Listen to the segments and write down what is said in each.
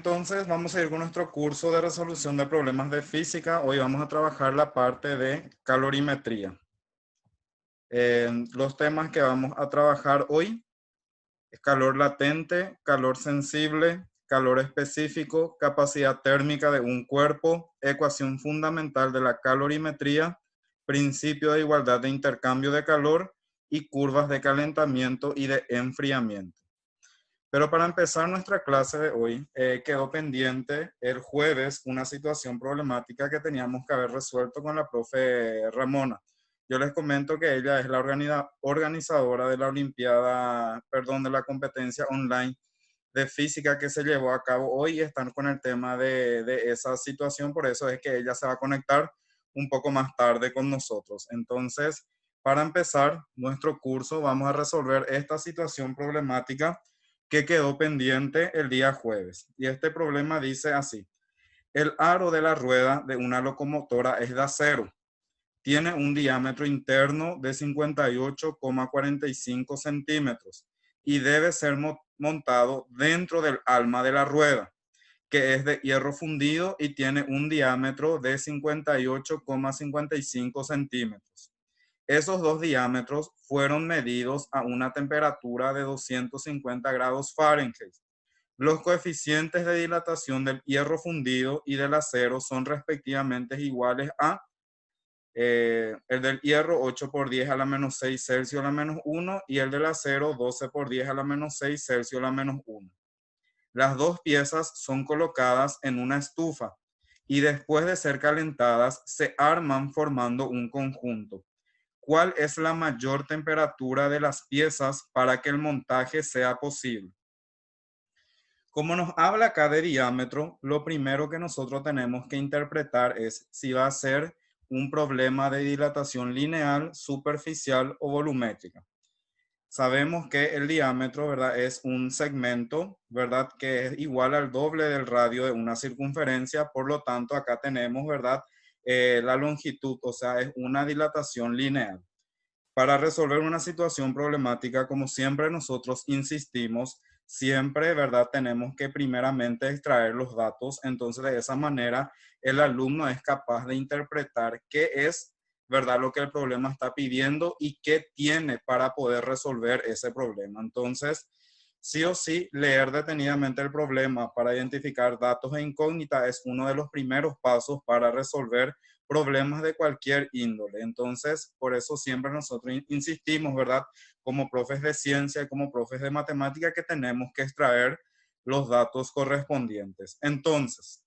entonces vamos a ir con nuestro curso de resolución de problemas de física. Hoy vamos a trabajar la parte de calorimetría. Los temas que vamos a trabajar hoy es calor latente, calor sensible, calor específico, capacidad térmica de un cuerpo, ecuación fundamental de la calorimetría, principio de igualdad de intercambio de calor y curvas de calentamiento y de enfriamiento. Pero para empezar nuestra clase de hoy, quedó pendiente el jueves una situación problemática que teníamos que haber resuelto con la profe Ramona. Yo les comento que ella es la organizadora de la Olimpiada, perdón, de la competencia online de física que se llevó a cabo hoy y están con el tema de esa situación. Por eso es que ella se va a conectar un poco más tarde con nosotros. Entonces, para empezar nuestro curso, vamos a resolver esta situación problemática que quedó pendiente el día jueves. Y este problema dice así: el aro de la rueda de una locomotora es de acero. Tiene un diámetro interno de 58,45 centímetros y debe ser montado dentro del alma de la rueda, que es de hierro fundido y tiene un diámetro de 58,55 centímetros. Esos dos diámetros fueron medidos a una temperatura de 250 grados Fahrenheit. Los coeficientes de dilatación del hierro fundido y del acero son respectivamente iguales a el del hierro 8 por 10 a la menos 6 Celsius a la menos 1 y el del acero 12 por 10 a la menos 6 Celsius a la menos 1. Las dos piezas son colocadas en una estufa y después de ser calentadas se arman formando un conjunto. ¿Cuál es la mayor temperatura de las piezas para que el montaje sea posible? Como nos habla acá de diámetro, lo primero que nosotros tenemos que interpretar es si va a ser un problema de dilatación lineal, superficial o volumétrica. Sabemos que el diámetro, ¿verdad?, es un segmento, ¿verdad?, que es igual al doble del radio de una circunferencia. Por lo tanto, acá tenemos, ¿verdad?, la longitud, o sea, es una dilatación lineal. Para resolver una situación problemática, como siempre nosotros insistimos, siempre, ¿verdad? Tenemos que primeramente extraer los datos. Entonces, de esa manera, el alumno es capaz de interpretar qué es, ¿verdad?, lo que el problema está pidiendo y qué tiene para poder resolver ese problema. Entonces, sí o sí, leer detenidamente el problema para identificar datos e incógnitas es uno de los primeros pasos para resolver problemas de cualquier índole. Entonces, por eso siempre nosotros insistimos, ¿verdad? Como profes de ciencia y como profes de matemática, que tenemos que extraer los datos correspondientes. Entonces,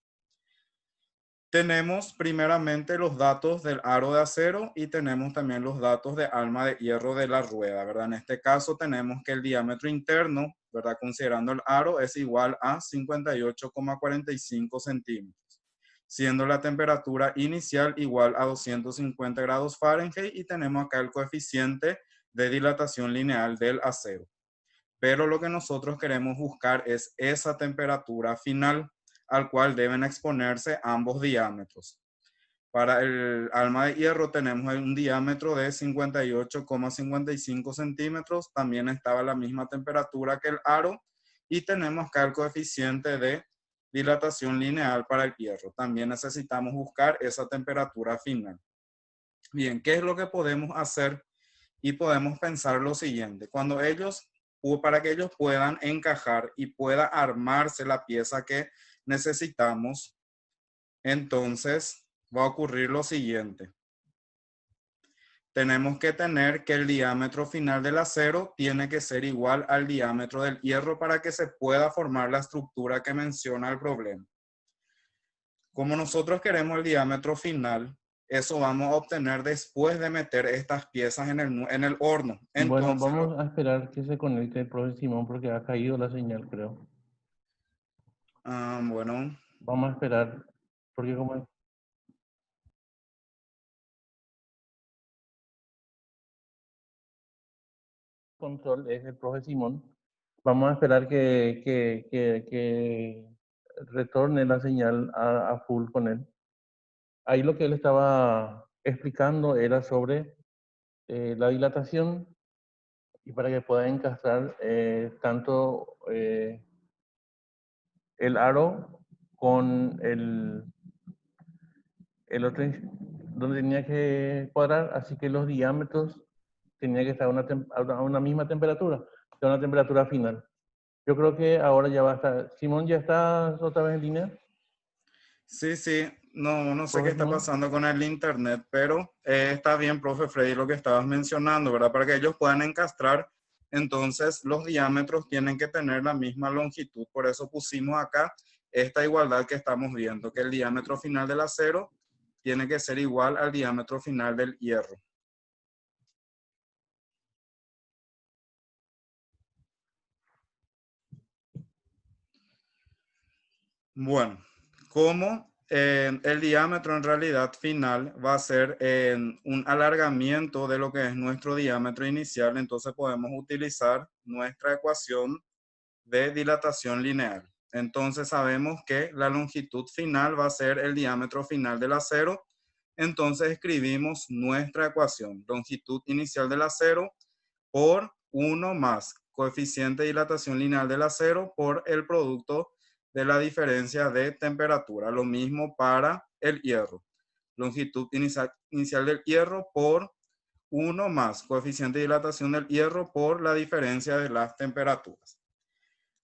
tenemos primeramente los datos del aro de acero y tenemos también los datos de alma de hierro de la rueda, ¿verdad? En este caso tenemos que el diámetro interno, ¿verdad?, considerando el aro, es igual a 58,45 centímetros, siendo la temperatura inicial igual a 250 grados Fahrenheit y tenemos acá el coeficiente de dilatación lineal del acero. Pero lo que nosotros queremos buscar es esa temperatura final al cual deben exponerse ambos diámetros. Para el alma de hierro tenemos un diámetro de 58,55 centímetros, también estaba a la misma temperatura que el aro y tenemos acá el coeficiente de dilatación lineal para el hierro. También necesitamos buscar esa temperatura final. Bien, ¿qué es lo que podemos hacer? Y podemos pensar lo siguiente: cuando para que ellos puedan encajar y pueda armarse la pieza que necesitamos, entonces va a ocurrir lo siguiente. Tenemos que tener que el diámetro final del acero tiene que ser igual al diámetro del hierro para que se pueda formar la estructura que menciona el problema. Como nosotros queremos el diámetro final, eso vamos a obtener después de meter estas piezas en el horno. Bueno, Entonces, vamos a esperar que se conecte el profe Simón porque ha caído la señal, creo. bueno, Vamos a esperar porque como el control es el profe Simón, vamos a esperar que retorne la señal a full con él. Ahí lo que él estaba explicando era sobre la dilatación y para que pueda encajar tanto el aro con el otro donde tenía que cuadrar, así que los diámetros tenían que estar a una misma temperatura, a una temperatura final. Yo creo que ahora ya va a estar. Simón, ¿ya estás otra vez en línea? Sí, sí, no sé qué ¿Profe está Simón? pasando con el internet, pero está bien, profe Freddy, lo que estabas mencionando, ¿verdad? Para que ellos puedan encastrar, entonces los diámetros tienen que tener la misma longitud. Por eso pusimos acá esta igualdad que estamos viendo, que el diámetro final del acero tiene que ser igual al diámetro final del hierro. Bueno, como el diámetro en realidad final va a ser un alargamiento de lo que es nuestro diámetro inicial, entonces podemos utilizar nuestra ecuación de dilatación lineal. Entonces sabemos que la longitud final va a ser el diámetro final del acero, entonces escribimos nuestra ecuación, longitud inicial del acero por 1 más coeficiente de dilatación lineal del acero por el producto de la diferencia de temperatura. Lo mismo para el hierro. Longitud inicial del hierro por 1 más coeficiente de dilatación del hierro por la diferencia de las temperaturas.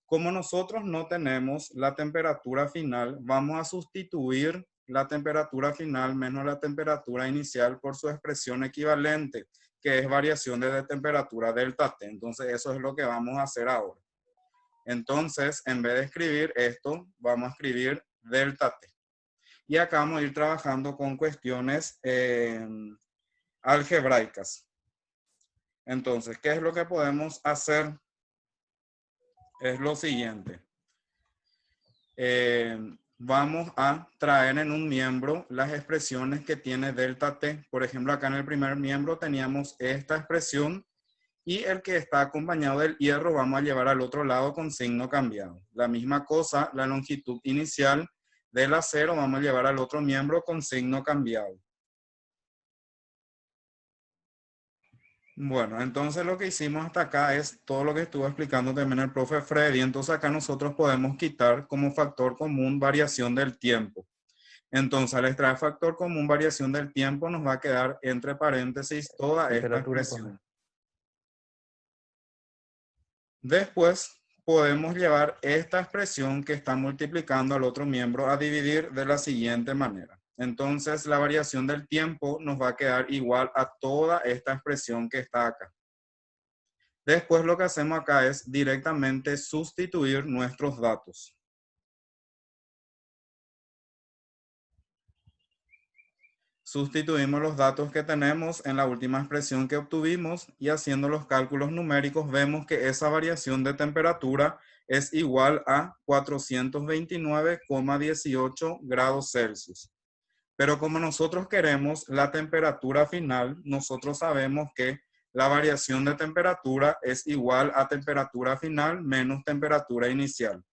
Como nosotros no tenemos la temperatura final, vamos a sustituir la temperatura final menos la temperatura inicial por su expresión equivalente, que es variación de temperatura delta T. Entonces, eso es lo que vamos a hacer ahora. Entonces, en vez de escribir esto, vamos a escribir delta T. Y acá vamos a ir trabajando con cuestiones algebraicas. Entonces, ¿qué es lo que podemos hacer? Es lo siguiente. Vamos a traer en un miembro las expresiones que tiene delta T. Por ejemplo, acá en el primer miembro teníamos esta expresión y el que está acompañado del hierro vamos a llevar al otro lado con signo cambiado. La misma cosa, la longitud inicial del acero vamos a llevar al otro miembro con signo cambiado. Bueno, entonces lo que hicimos hasta acá es todo lo que estuvo explicando también el profe Freddy. Entonces acá nosotros podemos quitar como factor común variación del tiempo. Entonces, al extraer factor común variación del tiempo, nos va a quedar entre paréntesis toda esta Temperatura, profe. expresión. Después, podemos llevar esta expresión que está multiplicando al otro miembro a dividir de la siguiente manera. Entonces, la variación del tiempo nos va a quedar igual a toda esta expresión que está acá. Después, lo que hacemos acá es directamente sustituir nuestros datos. Sustituimos los datos que tenemos en la última expresión que obtuvimos y haciendo los cálculos numéricos vemos que esa variación de temperatura es igual a 429,18 grados Celsius. Pero como nosotros queremos la temperatura final, nosotros sabemos que la variación de temperatura es igual a temperatura final menos temperatura inicial.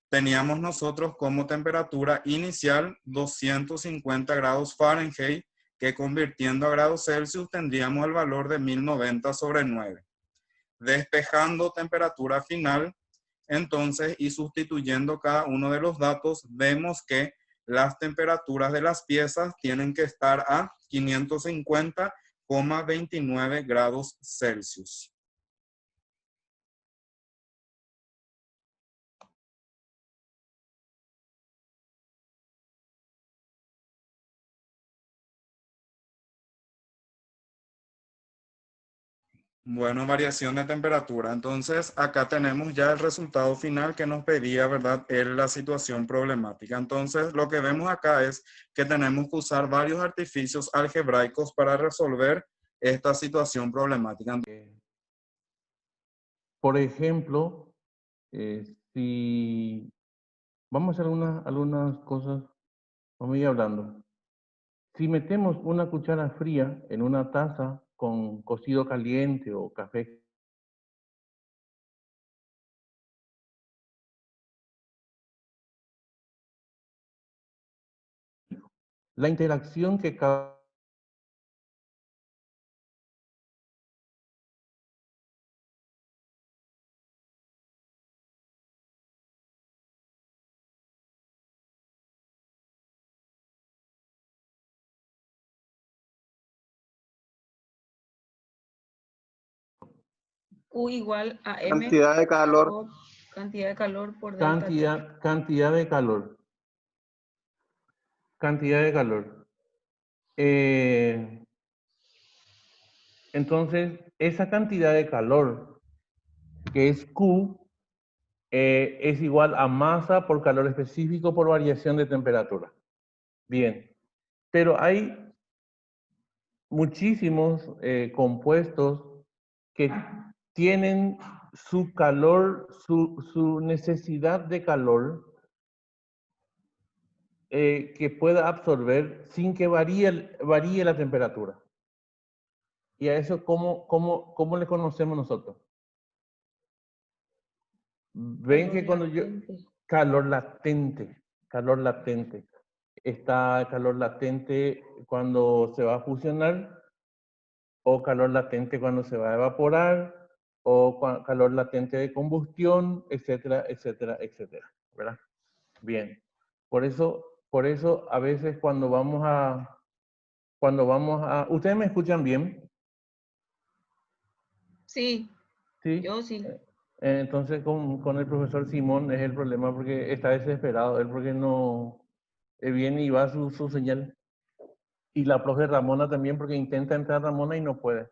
Teníamos nosotros como temperatura inicial 250 grados Fahrenheit, que convirtiendo a grados Celsius tendríamos el valor de 1090 sobre 9. Despejando temperatura final, entonces, y sustituyendo cada uno de los datos, vemos que las temperaturas de las piezas tienen que estar a 550,29 grados Celsius. Bueno, variación de temperatura. Entonces, acá tenemos ya el resultado final que nos pedía, ¿verdad? La situación problemática. Entonces, lo que vemos acá es que tenemos que usar varios artificios algebraicos para resolver esta situación problemática. Por ejemplo, si vamos a hacer algunas cosas, vamos a ir hablando. Si metemos una cuchara fría en una taza con cocido caliente o café, la interacción que causa Q igual a M Cantidad de calor. o cantidad de calor por delta T. Cantidad de calor. Cantidad de calor. Entonces, esa cantidad de calor, que es Q, es igual a masa por calor específico por variación de temperatura. Bien, pero hay muchísimos compuestos que tienen su calor, su necesidad de calor que pueda absorber sin que varíe la temperatura. ¿Y a eso cómo le conocemos nosotros? Ven que cuando yo... Calor latente. Está calor latente cuando se va a fusionar, o calor latente cuando se va a evaporar, o calor latente de combustión, etcétera, etcétera, etcétera, ¿verdad? Bien. Por eso a veces cuando vamos a... ¿Ustedes me escuchan bien? Sí, Sí. yo sí. Entonces con el profesor Simón es el problema porque está desesperado, él porque no viene y va su señal. Y la profe Ramona también porque intenta entrar Ramona y no puede.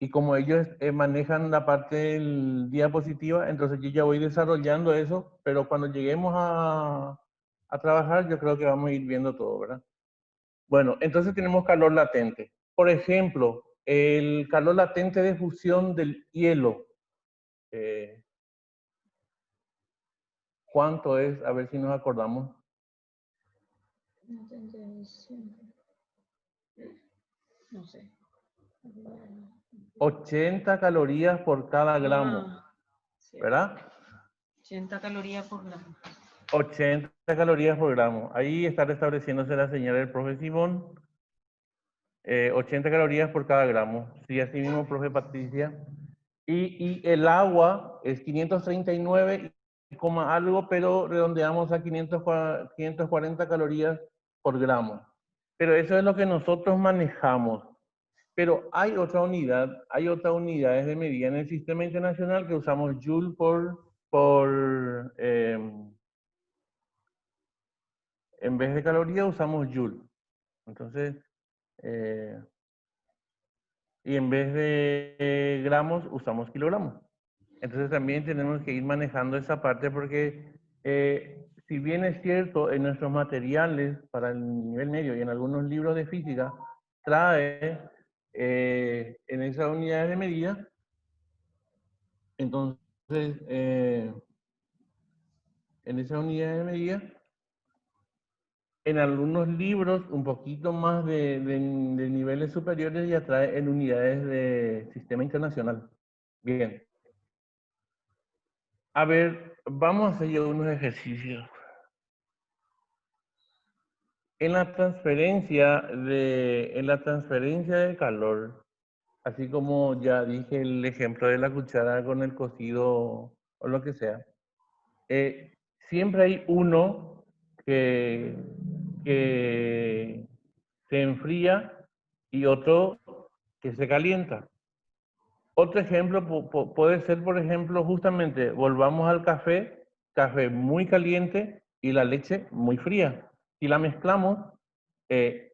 Y como ellos manejan la parte del diapositiva, entonces yo ya voy desarrollando eso, pero cuando lleguemos a trabajar yo creo que vamos a ir viendo todo, ¿verdad? Bueno, entonces tenemos calor latente. Por ejemplo, el calor latente de fusión del hielo. ¿Cuánto es? A ver si nos acordamos. No sé. 80 calorías por cada gramo, Sí. ¿verdad? 80 calorías por gramo. 80 calorías por gramo. Ahí está restableciéndose la señal del profe Simón. 80 calorías por cada gramo. Sí, así mismo, profe Patricia. Y el agua es 539, algo, pero redondeamos a 540 calorías por gramo. Pero eso es lo que nosotros manejamos. Pero hay otras unidades de medida en el sistema internacional que usamos Joule en vez de caloría usamos Joule. Entonces, y en vez de gramos usamos kilogramos. Entonces también tenemos que ir manejando esa parte porque si bien es cierto en nuestros materiales para el nivel medio y en algunos libros de física trae en esas unidades de medida, entonces en esas unidades de medida, en algunos libros un poquito más de niveles superiores ya trae en unidades de sistema internacional. Bien. A ver, vamos a hacer ya unos ejercicios. En la transferencia de calor, así como ya dije el ejemplo de la cuchara con el cocido o lo que sea, siempre hay uno que se enfría y otro que se calienta. Otro ejemplo puede ser, por ejemplo, justamente, volvamos al café muy caliente y la leche muy fría. Si la mezclamos, eh,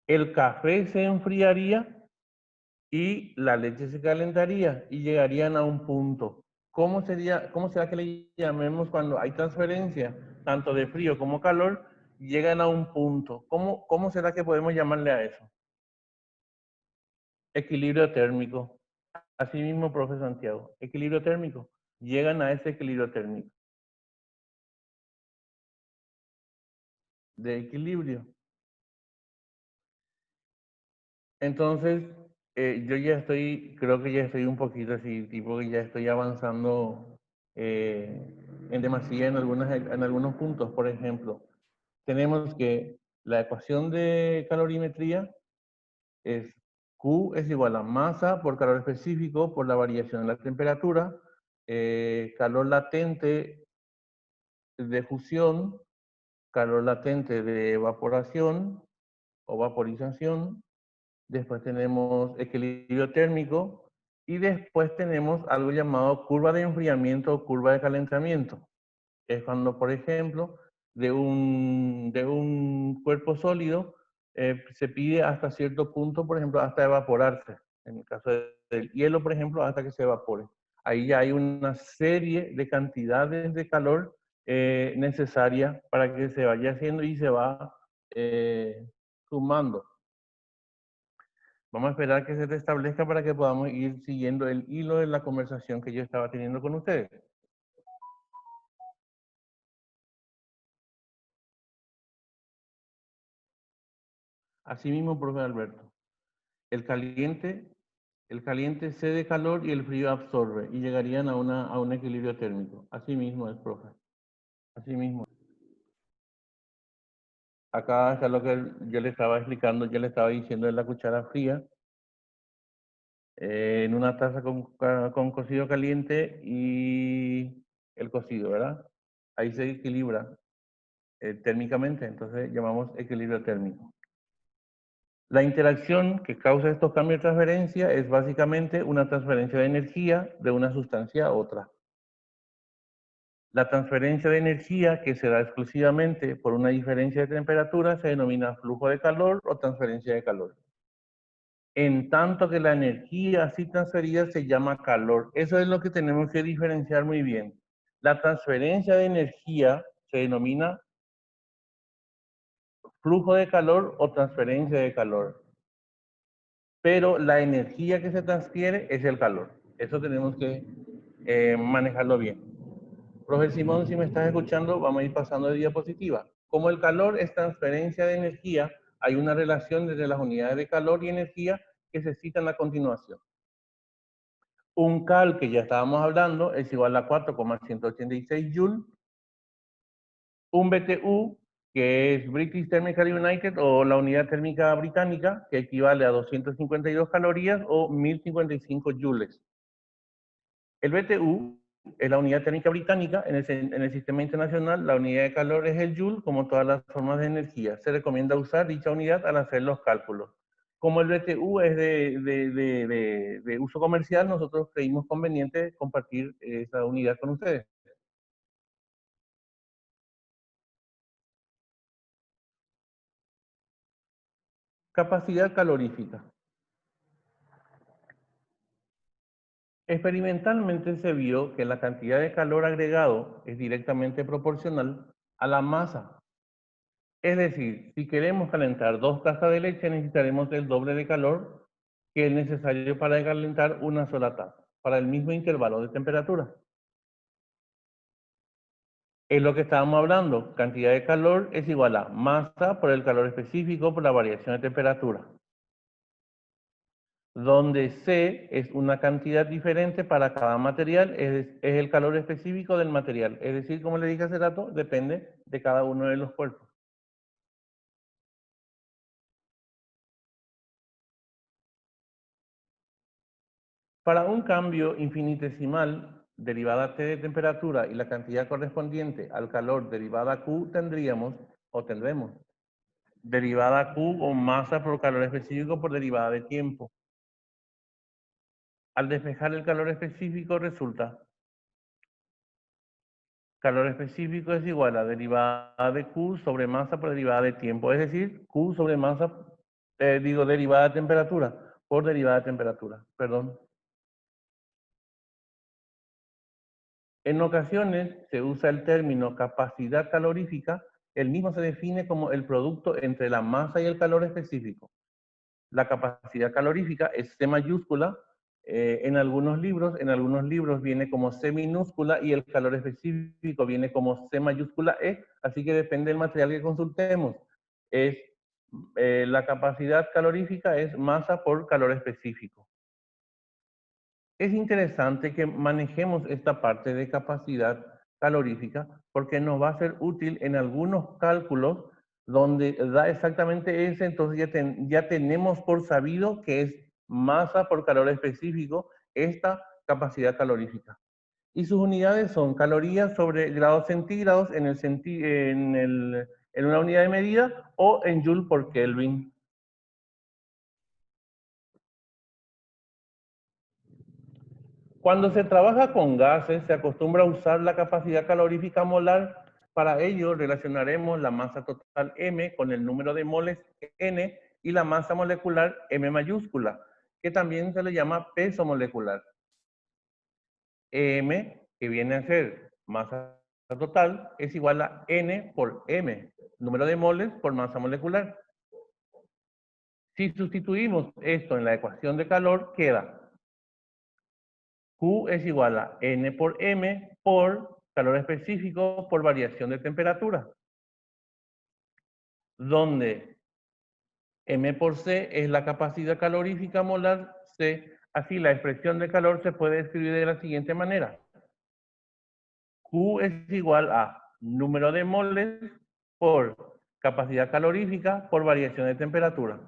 el café se enfriaría y la leche se calentaría y llegarían a un punto. ¿Cómo será que le llamemos cuando hay transferencia, tanto de frío como calor, llegan a un punto? ¿Cómo será que podemos llamarle a eso? Equilibrio térmico. Así mismo, profe Santiago. Equilibrio térmico. Llegan a ese equilibrio térmico. De equilibrio. Entonces, creo que ya estoy un poquito así, tipo que ya estoy avanzando en demasía en algunos puntos. Por ejemplo, tenemos que la ecuación de calorimetría es Q es igual a masa por calor específico por la variación de la temperatura, calor latente de fusión, calor latente de evaporación o vaporización, después tenemos equilibrio térmico y después tenemos algo llamado curva de enfriamiento o curva de calentamiento. Es cuando, por ejemplo, de un cuerpo sólido se pide hasta cierto punto, por ejemplo, hasta evaporarse. En el caso del hielo, por ejemplo, hasta que se evapore. Ahí ya hay una serie de cantidades de calor necesaria para que se vaya haciendo y se va sumando. Vamos a esperar que se restablezca para que podamos ir siguiendo el hilo de la conversación que yo estaba teniendo con ustedes. Así mismo, profe Alberto. El caliente cede calor y el frío absorbe y llegarían a un equilibrio térmico. Así mismo es, profe. Así mismo. Acá está lo que yo le estaba explicando, yo le estaba diciendo de la cuchara fría. En una taza con cocido caliente y el cocido, ¿verdad? Ahí se equilibra térmicamente, entonces llamamos equilibrio térmico. La interacción que causa estos cambios de transferencia es básicamente una transferencia de energía de una sustancia a otra. La transferencia de energía que se da exclusivamente por una diferencia de temperatura se denomina flujo de calor o transferencia de calor. En tanto que la energía así transferida se llama calor. Eso es lo que tenemos que diferenciar muy bien. La transferencia de energía se denomina flujo de calor o transferencia de calor. Pero la energía que se transfiere es el calor. Eso tenemos que manejarlo bien. Profe Simón, si me estás escuchando, vamos a ir pasando de diapositiva. Como el calor es transferencia de energía, hay una relación entre las unidades de calor y energía que se citan a continuación. Un cal, que ya estábamos hablando, es igual a 4,186 joules. Un BTU, que es British Thermical United, o la unidad térmica británica, que equivale a 252 calorías o 1055 joules. El BTU es la unidad térmica británica. En el sistema internacional, la unidad de calor es el joule, como todas las formas de energía. Se recomienda usar dicha unidad al hacer los cálculos. Como el BTU es de uso comercial, nosotros creímos conveniente compartir esa unidad con ustedes. Capacidad calorífica. Experimentalmente se vio que la cantidad de calor agregado es directamente proporcional a la masa. Es decir, si queremos calentar 2 tazas de leche, necesitaremos el doble de calor que es necesario para calentar una sola taza, para el mismo intervalo de temperatura. Es lo que estábamos hablando. Cantidad de calor es igual a masa por el calor específico por la variación de temperatura. Donde C es una cantidad diferente para cada material, es el calor específico del material. Es decir, como le dije hace rato, depende de cada uno de los cuerpos. Para un cambio infinitesimal, derivada T de temperatura y la cantidad correspondiente al calor derivada Q, tendremos derivada Q o masa por calor específico por derivada de tiempo. Al despejar el calor específico resulta calor específico es igual a derivada de Q sobre masa por derivada de tiempo, es decir, Q sobre masa, derivada de temperatura por derivada de temperatura, perdón. En ocasiones se usa el término capacidad calorífica, el mismo se define como el producto entre la masa y el calor específico. La capacidad calorífica es C mayúscula, en algunos libros viene como C minúscula y el calor específico viene como C mayúscula E, así que depende del material que consultemos. La capacidad calorífica es masa por calor específico. Es interesante que manejemos esta parte de capacidad calorífica porque nos va a ser útil en algunos cálculos donde da exactamente ese, entonces ya tenemos por sabido que es masa por calor específico esta capacidad calorífica. Y sus unidades son calorías sobre grados centígrados en una unidad de medida o en joule por Kelvin. Cuando se trabaja con gases, se acostumbra a usar la capacidad calorífica molar. Para ello, relacionaremos la masa total M con el número de moles N y la masa molecular M mayúscula, que también se le llama peso molecular. M, que viene a ser masa total, es igual a N por M, número de moles por masa molecular. Si sustituimos esto en la ecuación de calor, queda Q es igual a N por M por calor específico por variación de temperatura, donde M por C es la capacidad calorífica molar C. Así, la expresión de calor se puede escribir de la siguiente manera. Q es igual a número de moles por capacidad calorífica por variación de temperatura.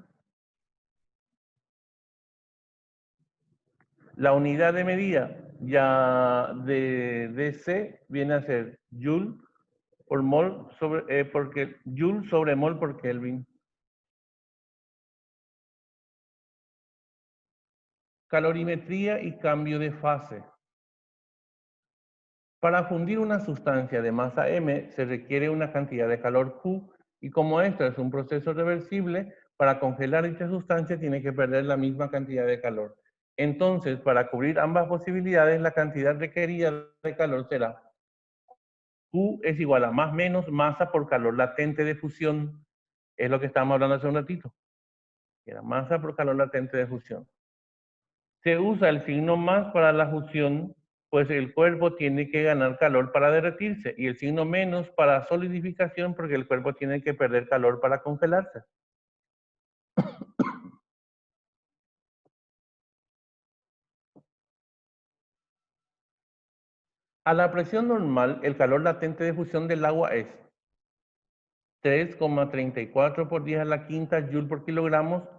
La unidad de medida ya de C viene a ser Joule por mol sobre, Joule sobre mol por Kelvin. Calorimetría y cambio de fase. Para fundir una sustancia de masa M se requiere una cantidad de calor Q y como esto es un proceso reversible, para congelar dicha sustancia tiene que perder la misma cantidad de calor. Entonces, para cubrir ambas posibilidades, la cantidad requerida de calor será Q es igual a más menos masa por calor latente de fusión. Es lo que estábamos hablando hace un ratito. Era masa por calor latente de fusión. Se usa el signo más para la fusión, pues el cuerpo tiene que ganar calor para derretirse, y el signo menos para solidificación, porque el cuerpo tiene que perder calor para congelarse. A la presión normal, el calor latente de fusión del agua es 3,34 por 10 a la quinta joule por kilogramos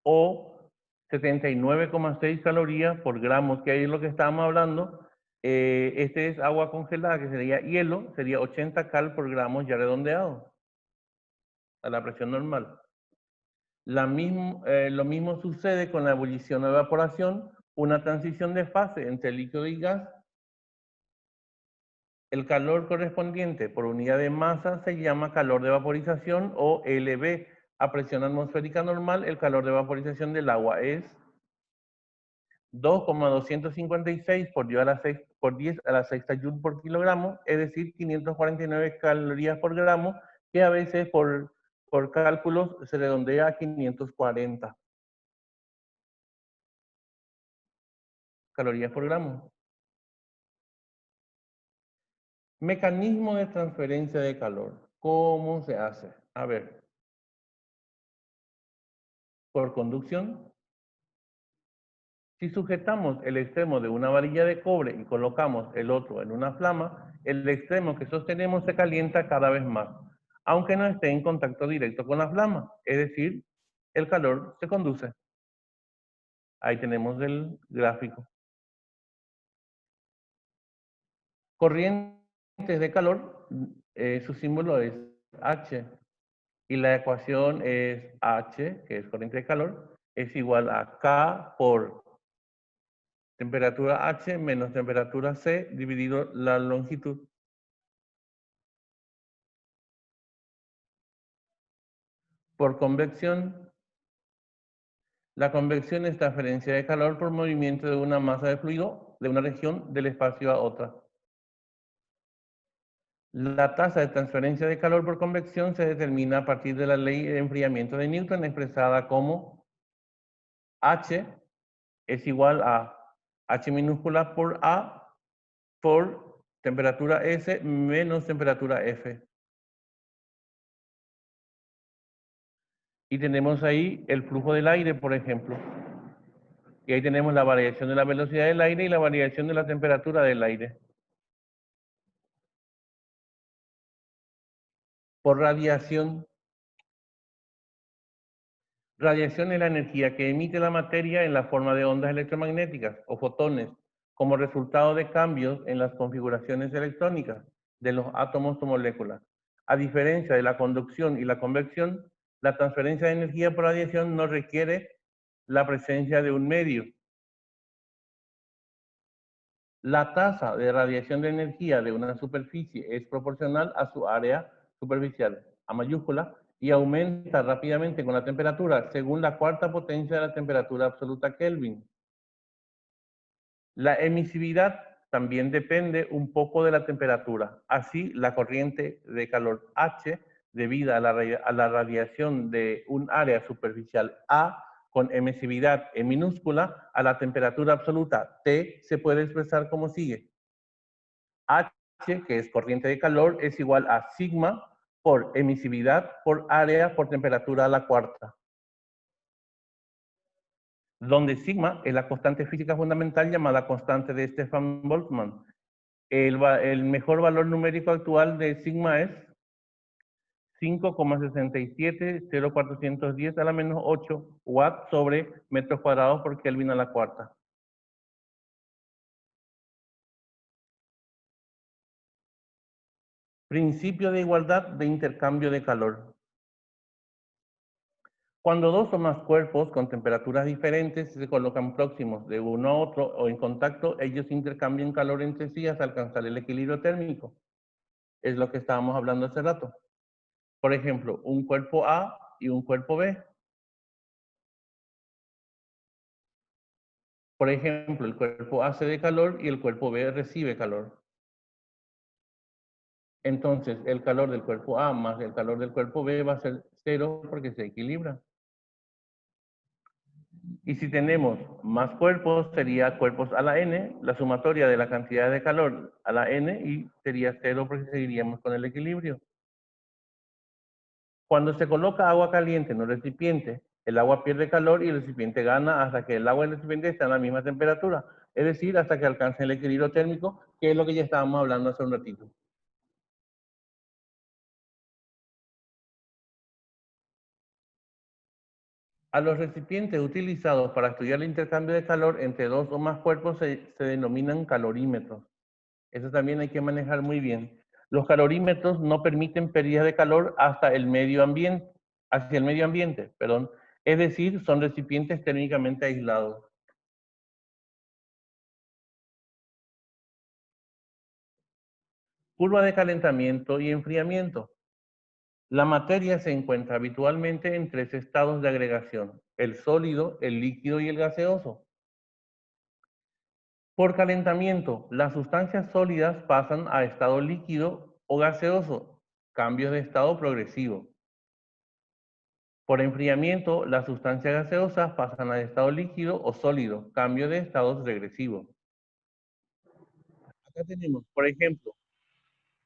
o 79,6 calorías por gramos, que ahí es lo que estábamos hablando. Este es agua congelada, que sería hielo, sería 80 cal por gramos ya redondeado a la presión normal. Lo mismo sucede con la ebullición o evaporación, una transición de fase entre líquido y gas. El calor correspondiente por unidad de masa se llama calor de vaporización o LB. A presión atmosférica normal, el calor de vaporización del agua es 2,256 por 10 a la sexta joule por kilogramo, es decir, 549 calorías por gramo, que a veces por cálculos se redondea a 540 calorías por gramo. Mecanismo de transferencia de calor. ¿Cómo se hace? A ver. Por conducción. Si sujetamos el extremo de una varilla de cobre y colocamos el otro en una flama, el extremo que sostenemos se calienta cada vez más, aunque no esté en contacto directo con la flama, es decir, el calor se conduce. Ahí tenemos el gráfico. Corrientes de calor, su símbolo es H, y la ecuación es H, que es corriente de calor, es igual a K por temperatura H menos temperatura C dividido la longitud. Por convección, la convección es transferencia de calor por movimiento de una masa de fluido de una región del espacio a otra. La tasa de transferencia de calor por convección se determina a partir de la ley de enfriamiento de Newton, expresada como H es igual a H minúscula por A por temperatura S menos temperatura F. Y tenemos ahí el flujo del aire, por ejemplo. Y ahí tenemos la variación de la velocidad del aire y la variación de la temperatura del aire. Por radiación. Radiación es la energía que emite la materia en la forma de ondas electromagnéticas o fotones, como resultado de cambios en las configuraciones electrónicas de los átomos o moléculas. A diferencia de la conducción y la convección, la transferencia de energía por radiación no requiere la presencia de un medio. La tasa de radiación de energía de una superficie es proporcional a su área superficial, A mayúscula, y aumenta rápidamente con la temperatura según la cuarta potencia de la temperatura absoluta Kelvin. La emisividad también depende un poco de la temperatura. Así, la corriente de calor H, debida a la radiación de un área superficial A con emisividad E minúscula, a la temperatura absoluta T, se puede expresar como sigue. H, que es corriente de calor, es igual a sigma por emisividad por área por temperatura a la cuarta, donde sigma es la constante física fundamental llamada constante de Stefan Boltzmann. El mejor valor numérico actual de sigma es 5,670,410 a la menos 8 watts sobre metros cuadrados por Kelvin a la cuarta. Principio de igualdad de intercambio de calor. Cuando dos o más cuerpos con temperaturas diferentes se colocan próximos de uno a otro o en contacto, ellos intercambian calor entre sí hasta alcanzar el equilibrio térmico. Es lo que estábamos hablando hace rato. Por ejemplo, un cuerpo A y un cuerpo B. Por ejemplo, el cuerpo A cede calor y el cuerpo B recibe calor. Entonces, el calor del cuerpo A más el calor del cuerpo B va a ser 0 porque se equilibra. Y si tenemos más cuerpos, sería cuerpos a la n, la sumatoria de la cantidad de calor a la n, y sería 0 porque seguiríamos con el equilibrio. Cuando se coloca agua caliente en un recipiente, el agua pierde calor y el recipiente gana hasta que el agua en el recipiente esté a la misma temperatura. Es decir, hasta que alcance el equilibrio térmico, que es lo que ya estábamos hablando hace un ratito. A los recipientes utilizados para estudiar el intercambio de calor entre dos o más cuerpos se denominan calorímetros. Eso también hay que manejar muy bien. Los calorímetros no permiten pérdida de calor hacia el medio ambiente, es decir, son recipientes térmicamente aislados. Curva de calentamiento y enfriamiento. La materia se encuentra habitualmente en tres estados de agregación: el sólido, el líquido y el gaseoso. Por calentamiento, las sustancias sólidas pasan a estado líquido o gaseoso, cambios de estado progresivo. Por enfriamiento, las sustancias gaseosas pasan al estado líquido o sólido, cambio de estados regresivo. Acá tenemos, por ejemplo,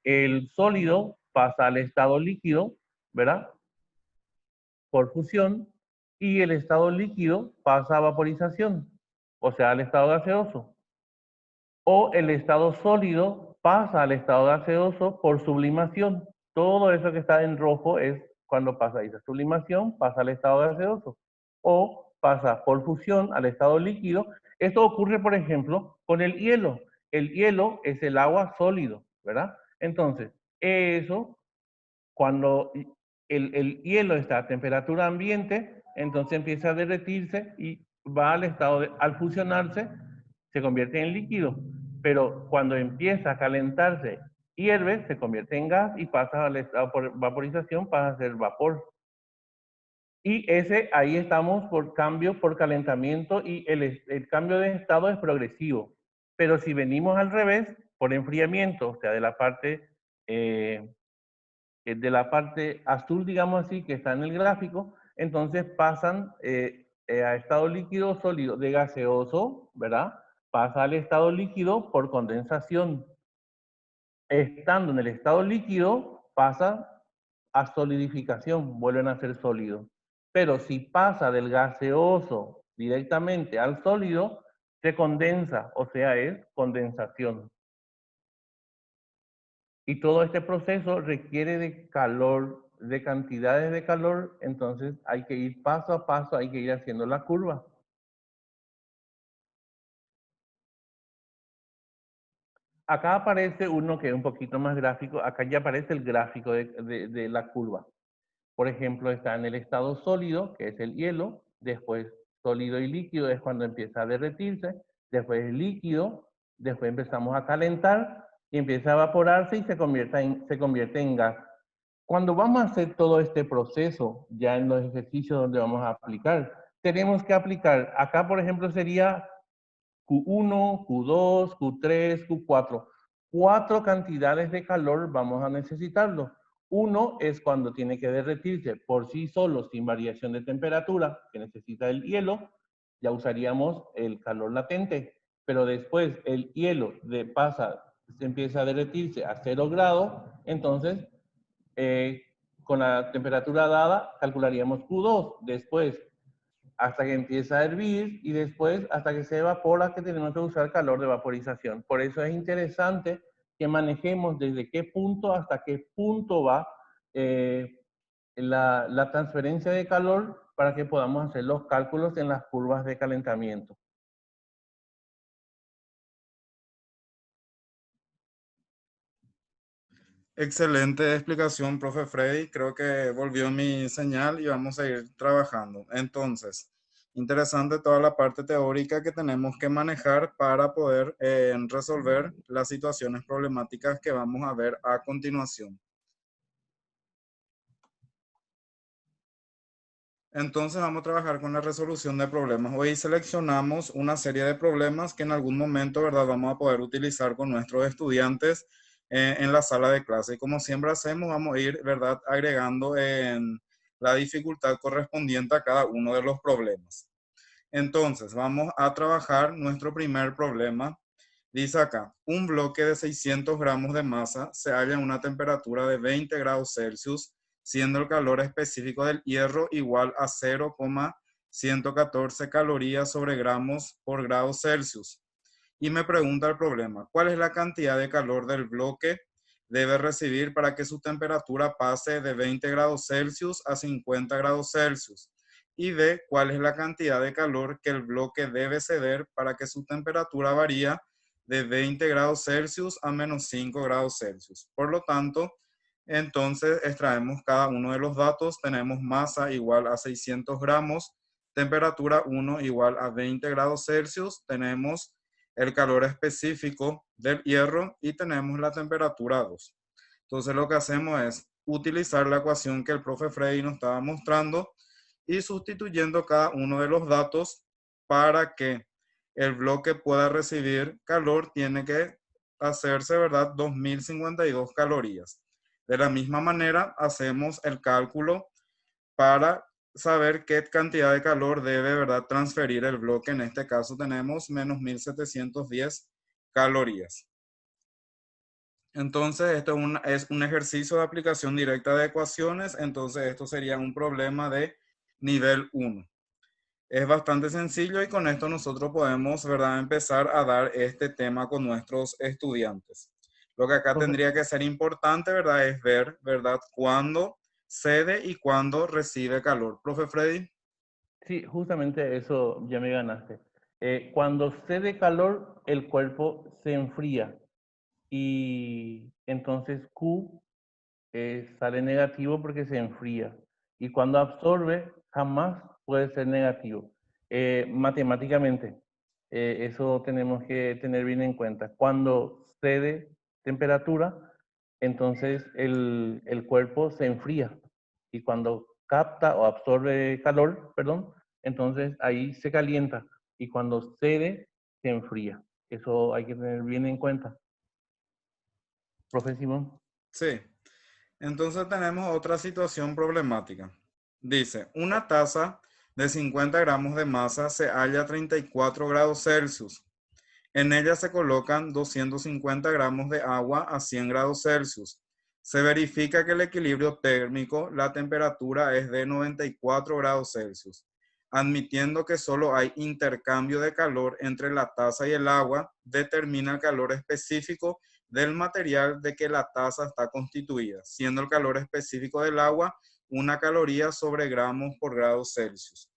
el sólido pasa al estado líquido, ¿verdad? Por fusión, y el estado líquido pasa a vaporización, o sea, al estado gaseoso. O el estado sólido pasa al estado gaseoso por sublimación. Todo eso que está en rojo es cuando pasa esa sublimación, pasa al estado gaseoso. O pasa por fusión al estado líquido. Esto ocurre, por ejemplo, con el hielo. El hielo es el agua sólido, ¿verdad? Entonces, eso, cuando el hielo está a temperatura ambiente, entonces empieza a derretirse y va al estado al fusionarse, se convierte en líquido. Pero cuando empieza a calentarse, hierve, se convierte en gas y pasa al estado por vaporización, pasa a ser vapor. Y ahí estamos por cambio, por calentamiento, y el cambio de estado es progresivo. Pero si venimos al revés, por enfriamiento, o sea, de la parte azul, digamos así, que está en el gráfico, entonces pasan a estado líquido sólido, de gaseoso, ¿verdad? Pasa al estado líquido por condensación. Estando en el estado líquido, pasa a solidificación, vuelven a ser sólidos. Pero si pasa del gaseoso directamente al sólido, se condensa, o sea, es condensación. Y todo este proceso requiere de calor, de cantidades de calor, entonces hay que ir paso a paso, hay que ir haciendo la curva. Acá aparece uno que es un poquito más gráfico, acá ya aparece el gráfico de la curva. Por ejemplo, está en el estado sólido, que es el hielo, después sólido y líquido es cuando empieza a derretirse, después líquido, Después empezamos a calentar y empieza a evaporarse y se convierte en gas. Cuando vamos a hacer todo este proceso, ya en los ejercicios donde vamos a aplicar, tenemos que aplicar, acá por ejemplo sería Q1, Q2, Q3, Q4. 4 cantidades de calor vamos a necesitarlo. Uno es cuando tiene que derretirse por sí solo, sin variación de temperatura, que necesita el hielo, ya usaríamos el calor latente. Pero después el hielo se empieza a derretirse a 0 grados, entonces con la temperatura dada calcularíamos Q2. Después hasta que empieza a hervir y después hasta que se evapora, que tenemos que usar calor de vaporización. Por eso es interesante que manejemos desde qué punto hasta qué punto va la transferencia de calor para que podamos hacer los cálculos en las curvas de calentamiento. Excelente explicación, profe Freddy. Creo que volvió mi señal y vamos a ir trabajando. Entonces, interesante toda la parte teórica que tenemos que manejar para poder resolver las situaciones problemáticas que vamos a ver a continuación. Entonces vamos a trabajar con la resolución de problemas. Hoy seleccionamos una serie de problemas que en algún momento, ¿verdad?, vamos a poder utilizar con nuestros estudiantes en la sala de clase. Y como siempre hacemos, vamos a ir, ¿verdad?, agregando en la dificultad correspondiente a cada uno de los problemas. Entonces, vamos a trabajar nuestro primer problema. Dice acá, un bloque de 600 gramos de masa se halla a una temperatura de 20 grados Celsius, siendo el calor específico del hierro igual a 0,114 calorías sobre gramos por grado Celsius. Y me pregunta el problema, ¿cuál es la cantidad de calor del bloque debe recibir para que su temperatura pase de 20 grados Celsius a 50 grados Celsius? Y B, ¿cuál es la cantidad de calor que el bloque debe ceder para que su temperatura varíe de 20 grados Celsius a menos 5 grados Celsius? Por lo tanto, entonces extraemos cada uno de los datos. Tenemos masa igual a 600 gramos, temperatura 1 igual a 20 grados Celsius, tenemos el calor específico del hierro y tenemos la temperatura 2. Entonces lo que hacemos es utilizar la ecuación que el profe Freddy nos estaba mostrando y sustituyendo cada uno de los datos para que el bloque pueda recibir calor, tiene que hacerse, ¿verdad?, 2052 calorías. De la misma manera, hacemos el cálculo para saber qué cantidad de calor debe, ¿verdad?, transferir el bloque. En este caso tenemos menos 1710 calorías. Entonces, esto es un ejercicio de aplicación directa de ecuaciones. Entonces, esto sería un problema de nivel 1. Es bastante sencillo y con esto nosotros podemos, ¿verdad?, empezar a dar este tema con nuestros estudiantes. Lo que acá tendría que ser importante, ¿verdad?, es ver, ¿verdad?, cuándo cede y cuándo recibe calor. Profe Freddy. Sí, justamente eso ya me ganaste. Cuando cede calor, el cuerpo se enfría y entonces Q sale negativo porque se enfría. Y cuando absorbe, jamás puede ser negativo. Matemáticamente, eso tenemos que tener bien en cuenta. Cuando cede temperatura, entonces el cuerpo se enfría. Y cuando capta o absorbe calor, perdón, entonces ahí se calienta. Y cuando cede, se enfría. Eso hay que tener bien en cuenta. Profe Simón. Sí. Entonces tenemos otra situación problemática. Dice, una taza de 50 gramos de masa se halla a 34 grados Celsius. En ella se colocan 250 gramos de agua a 100 grados Celsius. Se verifica que el equilibrio térmico, la temperatura es de 94 grados Celsius. Admitiendo que solo hay intercambio de calor entre la taza y el agua, determina el calor específico del material de que la taza está constituida, siendo el calor específico del agua una caloría sobre gramos por grado Celsius.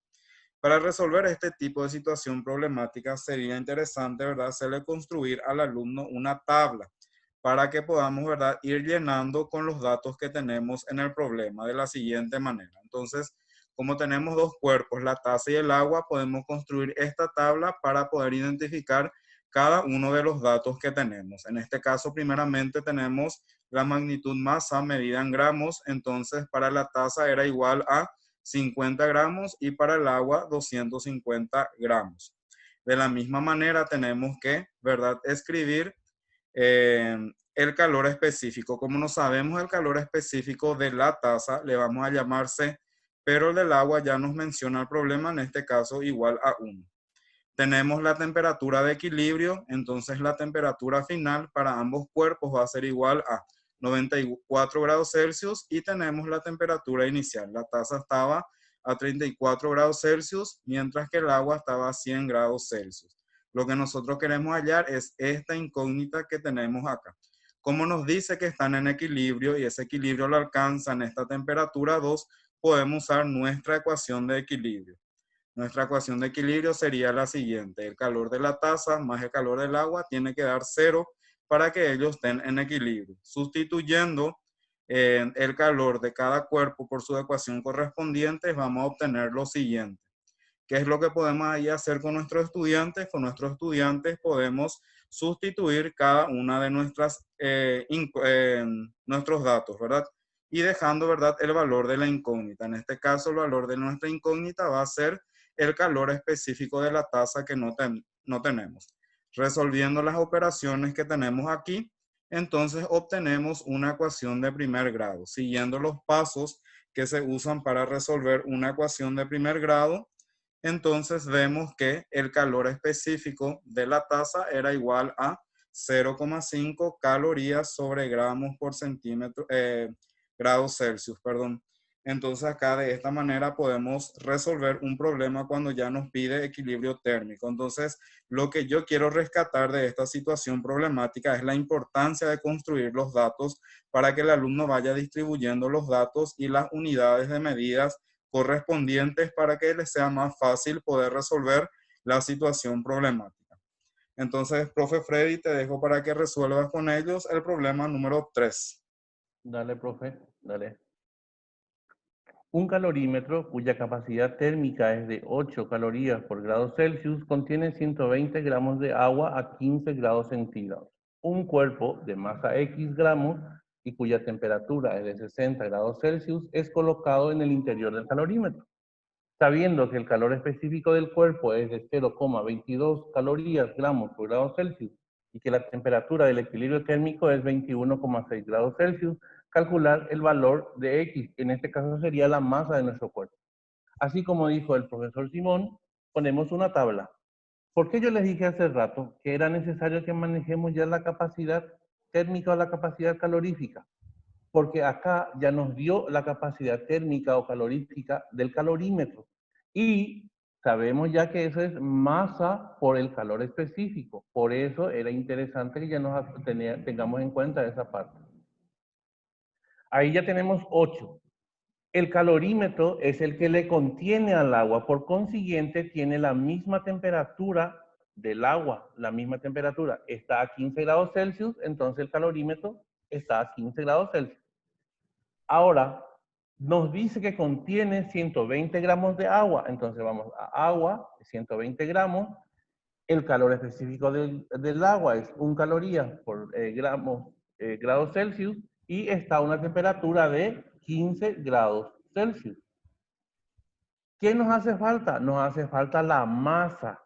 Para resolver este tipo de situación problemática sería interesante, ¿verdad?, hacerle construir al alumno una tabla para que podamos, ¿verdad?, ir llenando con los datos que tenemos en el problema de la siguiente manera. Entonces, como tenemos dos cuerpos, la taza y el agua, podemos construir esta tabla para poder identificar cada uno de los datos que tenemos. En este caso, primeramente tenemos la magnitud masa medida en gramos, entonces para la taza era igual a 50 gramos y para el agua 250 gramos. De la misma manera tenemos que, ¿verdad?, escribir el calor específico. Como no sabemos el calor específico de la taza, le vamos a llamar C, pero el del agua ya nos menciona el problema, en este caso igual a 1. Tenemos la temperatura de equilibrio, entonces la temperatura final para ambos cuerpos va a ser igual a 94 grados Celsius y tenemos la temperatura inicial. La taza estaba a 34 grados Celsius, mientras que el agua estaba a 100 grados Celsius. Lo que nosotros queremos hallar es esta incógnita que tenemos acá. Como nos dice que están en equilibrio y ese equilibrio lo alcanzan esta temperatura 2, podemos usar nuestra ecuación de equilibrio. Nuestra ecuación de equilibrio sería la siguiente. El calor de la taza más el calor del agua tiene que dar 0 para que ellos estén en equilibrio. Sustituyendo el calor de cada cuerpo por su ecuación correspondiente, vamos a obtener lo siguiente. ¿Qué es lo que podemos ahí hacer con nuestros estudiantes? Con nuestros estudiantes podemos sustituir cada una de nuestros datos, ¿verdad? Y dejando, ¿verdad?, el valor de la incógnita. En este caso, el valor de nuestra incógnita va a ser el calor específico de la taza que no tenemos. Resolviendo las operaciones que tenemos aquí, entonces obtenemos una ecuación de primer grado. Siguiendo los pasos que se usan para resolver una ecuación de primer grado, entonces vemos que el calor específico de la taza era igual a 0,5 calorías sobre gramos por centímetro, grados Celsius, perdón. Entonces acá de esta manera podemos resolver un problema cuando ya nos pide equilibrio térmico. Entonces lo que yo quiero rescatar de esta situación problemática es la importancia de construir los datos para que el alumno vaya distribuyendo los datos y las unidades de medidas correspondientes para que les sea más fácil poder resolver la situación problemática. Entonces, profe Freddy, te dejo para que resuelvas con ellos el problema número 3. Dale, profe, dale. Un calorímetro cuya capacidad térmica es de 8 calorías por grado Celsius contiene 120 gramos de agua a 15 grados centígrados. Un cuerpo de masa X gramos y cuya temperatura es de 60 grados Celsius es colocado en el interior del calorímetro. Sabiendo que el calor específico del cuerpo es de 0,22 calorías gramos por grado Celsius y que la temperatura del equilibrio térmico es 21,6 grados Celsius, calcular el valor de X, que en este caso sería la masa de nuestro cuerpo. Así como dijo el profesor Simón, ponemos una tabla. ¿Por qué yo les dije hace rato que era necesario que manejemos ya la capacidad térmica o la capacidad calorífica? Porque acá ya nos dio la capacidad térmica o calorífica del calorímetro. Y sabemos ya que eso es masa por el calor específico. Por eso era interesante que ya tengamos en cuenta esa parte. Ahí ya tenemos 8. El calorímetro es el que le contiene al agua. Por consiguiente, tiene la misma temperatura del agua. La misma temperatura. Está a 15 grados Celsius, entonces el calorímetro está a 15 grados Celsius. Ahora, nos dice que contiene 120 gramos de agua. Entonces vamos a agua, 120 gramos. El calor específico del agua es 1 caloría por grados Celsius y está a una temperatura de 15 grados Celsius. ¿Qué nos hace falta? Nos hace falta la masa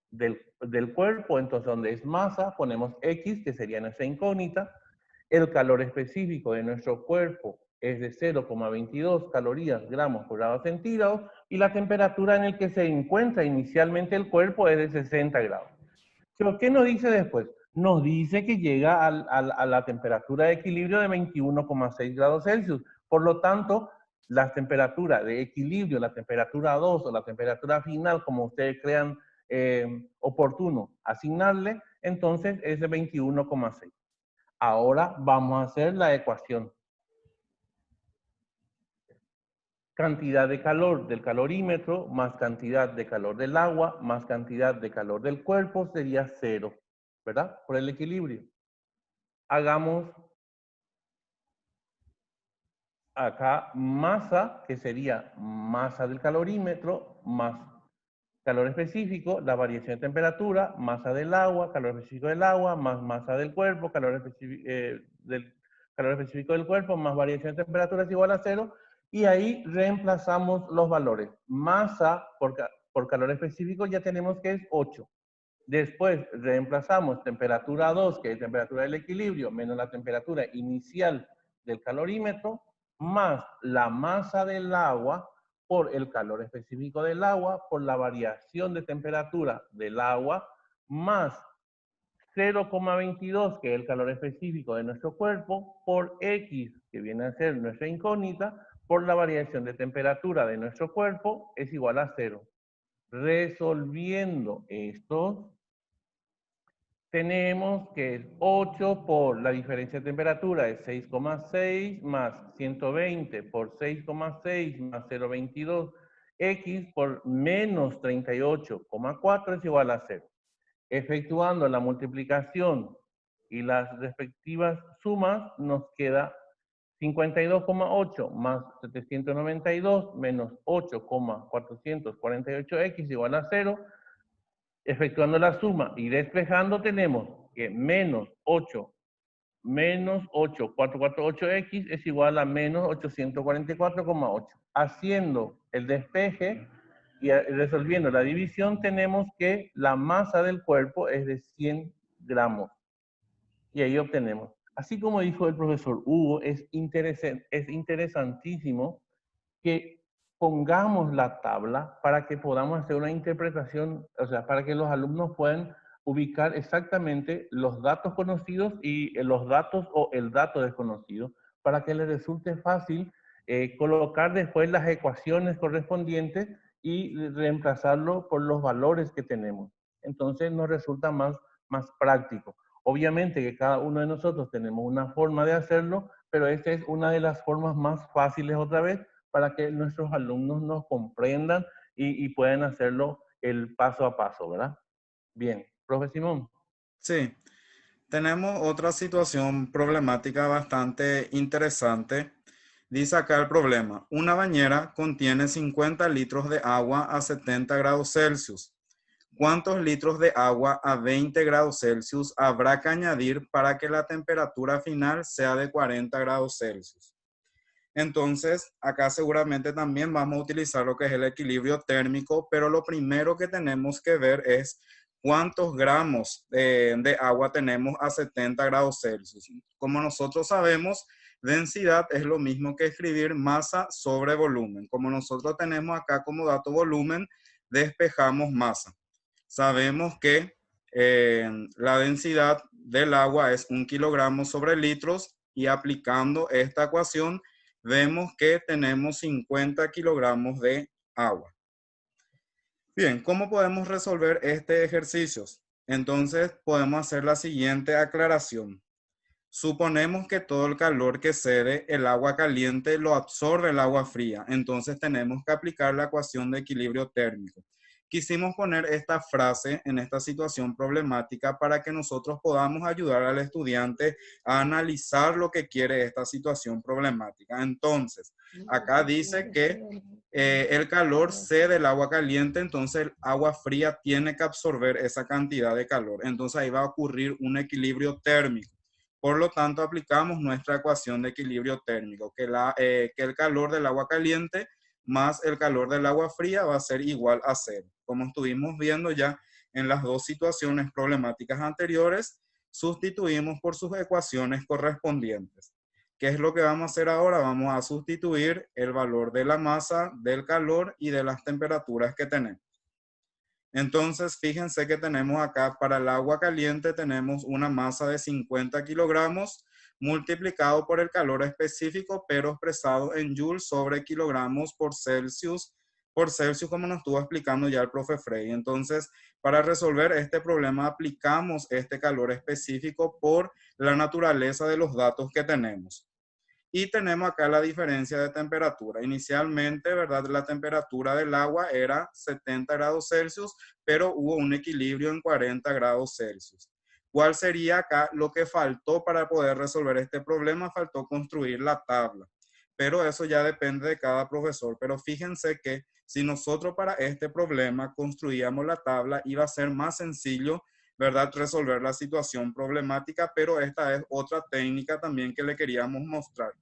del cuerpo. Entonces, donde es masa, ponemos X, que sería nuestra incógnita. El calor específico de nuestro cuerpo es de 0,22 calorías gramos por grado centígrado y la temperatura en el que se encuentra inicialmente el cuerpo es de 60 grados. ¿Pero qué nos dice después? Nos dice que llega a la temperatura de equilibrio de 21,6 grados Celsius. Por lo tanto, la temperatura de equilibrio, la temperatura 2 o la temperatura final, como ustedes crean oportuno asignarle, entonces es de 21,6. Ahora vamos a hacer la ecuación. Cantidad de calor del calorímetro más cantidad de calor del agua más cantidad de calor del cuerpo sería 0, ¿verdad? Por el equilibrio. Hagamos acá masa, que sería masa del calorímetro más calor específico, la variación de temperatura, masa del agua, calor específico del agua, más masa del cuerpo, calor específico del cuerpo, más variación de temperatura es igual a 0, y ahí reemplazamos los valores. Masa por calor específico ya tenemos que es 8. Después reemplazamos temperatura 2, que es temperatura del equilibrio, menos la temperatura inicial del calorímetro, más la masa del agua por el calor específico del agua, por la variación de temperatura del agua, más 0,22, que es el calor específico de nuestro cuerpo, por X, que viene a ser nuestra incógnita, por la variación de temperatura de nuestro cuerpo, es igual a 0. Resolviendo esto, tenemos que es 8 por la diferencia de temperatura es 6,6 más 120 por 6,6 más 0,22 x por menos 38,4 es igual a 0. Efectuando la multiplicación y las respectivas sumas, nos queda 52,8 más 792 menos 8,448x igual a 0. Efectuando la suma y despejando, tenemos que menos 448x es igual a menos 844,8. Haciendo el despeje y resolviendo la división, tenemos que la masa del cuerpo es de 100 gramos. Y ahí obtenemos. Así como dijo el profesor Hugo, es interesantísimo que pongamos la tabla para que podamos hacer una interpretación, o sea, para que los alumnos puedan ubicar exactamente los datos conocidos y los datos o el dato desconocido, para que les resulte fácil colocar después las ecuaciones correspondientes y reemplazarlo por los valores que tenemos. Entonces nos resulta más práctico. Obviamente que cada uno de nosotros tenemos una forma de hacerlo, pero esta es una de las formas más fáciles otra vez, para que nuestros alumnos nos comprendan y puedan hacerlo el paso a paso, ¿verdad? Bien, profe Simón. Sí, tenemos otra situación problemática bastante interesante. Dice acá el problema: una bañera contiene 50 litros de agua a 70 grados Celsius. ¿Cuántos litros de agua a 20 grados Celsius habrá que añadir para que la temperatura final sea de 40 grados Celsius? Entonces, acá seguramente también vamos a utilizar lo que es el equilibrio térmico, pero lo primero que tenemos que ver es cuántos gramos de agua tenemos a 70 grados Celsius. Como nosotros sabemos, densidad es lo mismo que escribir masa sobre volumen. Como nosotros tenemos acá como dato volumen, despejamos masa. Sabemos que la densidad del agua es 1 kilogramo sobre litros, y aplicando esta ecuación vemos que tenemos 50 kilogramos de agua. Bien, ¿cómo podemos resolver este ejercicio? Entonces podemos hacer la siguiente aclaración. Suponemos que todo el calor que cede el agua caliente lo absorbe el agua fría. Entonces tenemos que aplicar la ecuación de equilibrio térmico. Quisimos poner esta frase en esta situación problemática para que nosotros podamos ayudar al estudiante a analizar lo que quiere esta situación problemática. Entonces, acá dice que el calor cede el agua caliente, entonces el agua fría tiene que absorber esa cantidad de calor. Entonces ahí va a ocurrir un equilibrio térmico. Por lo tanto, aplicamos nuestra ecuación de equilibrio térmico, que el calor del agua caliente más el calor del agua fría va a ser igual a 0. Como estuvimos viendo ya en las dos situaciones problemáticas anteriores, sustituimos por sus ecuaciones correspondientes. ¿Qué es lo que vamos a hacer ahora? Vamos a sustituir el valor de la masa, del calor y de las temperaturas que tenemos. Entonces, fíjense que tenemos acá para el agua caliente, tenemos una masa de 50 kilogramos multiplicado por el calor específico, pero expresado en joules sobre kilogramos por Celsius, como nos estuvo explicando ya el profe Frey. Entonces, para resolver este problema, aplicamos este calor específico por la naturaleza de los datos que tenemos. Y tenemos acá la diferencia de temperatura. Inicialmente, ¿verdad? La temperatura del agua era 70 grados Celsius, pero hubo un equilibrio en 40 grados Celsius. ¿Cuál sería acá lo que faltó para poder resolver este problema? Faltó construir la tabla. pero eso ya depende de cada profesor. Pero fíjense que si nosotros para este problema construíamos la tabla, iba a ser más sencillo, ¿verdad?, resolver la situación problemática, pero esta es otra técnica también que le queríamos mostrar.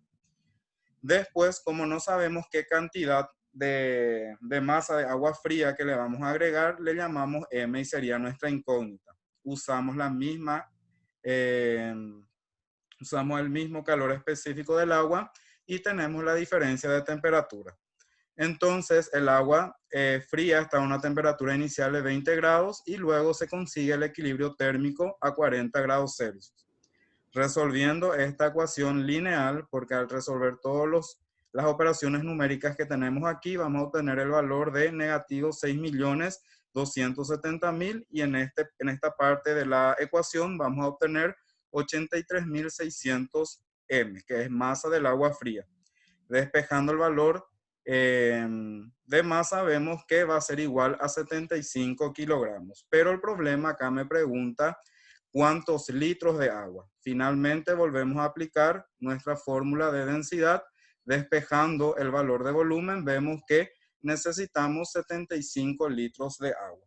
Después, como no sabemos qué cantidad de masa de agua fría que le vamos a agregar, le llamamos M y sería nuestra incógnita. Usamos usamos el mismo calor específico del agua y tenemos la diferencia de temperatura. Entonces, el agua fría está a una temperatura inicial de 20 grados y luego se consigue el equilibrio térmico a 40 grados Celsius. Resolviendo esta ecuación lineal, porque al resolver todas las operaciones numéricas que tenemos aquí, vamos a obtener el valor de negativo 6.270.000 y en esta parte de la ecuación vamos a obtener 83.600 M, que es masa del agua fría. Despejando el valor de masa, vemos que va a ser igual a 75 kilogramos. Pero el problema acá me pregunta cuántos litros de agua. Finalmente volvemos a aplicar nuestra fórmula de densidad. Despejando el valor de volumen, vemos que necesitamos 75 litros de agua.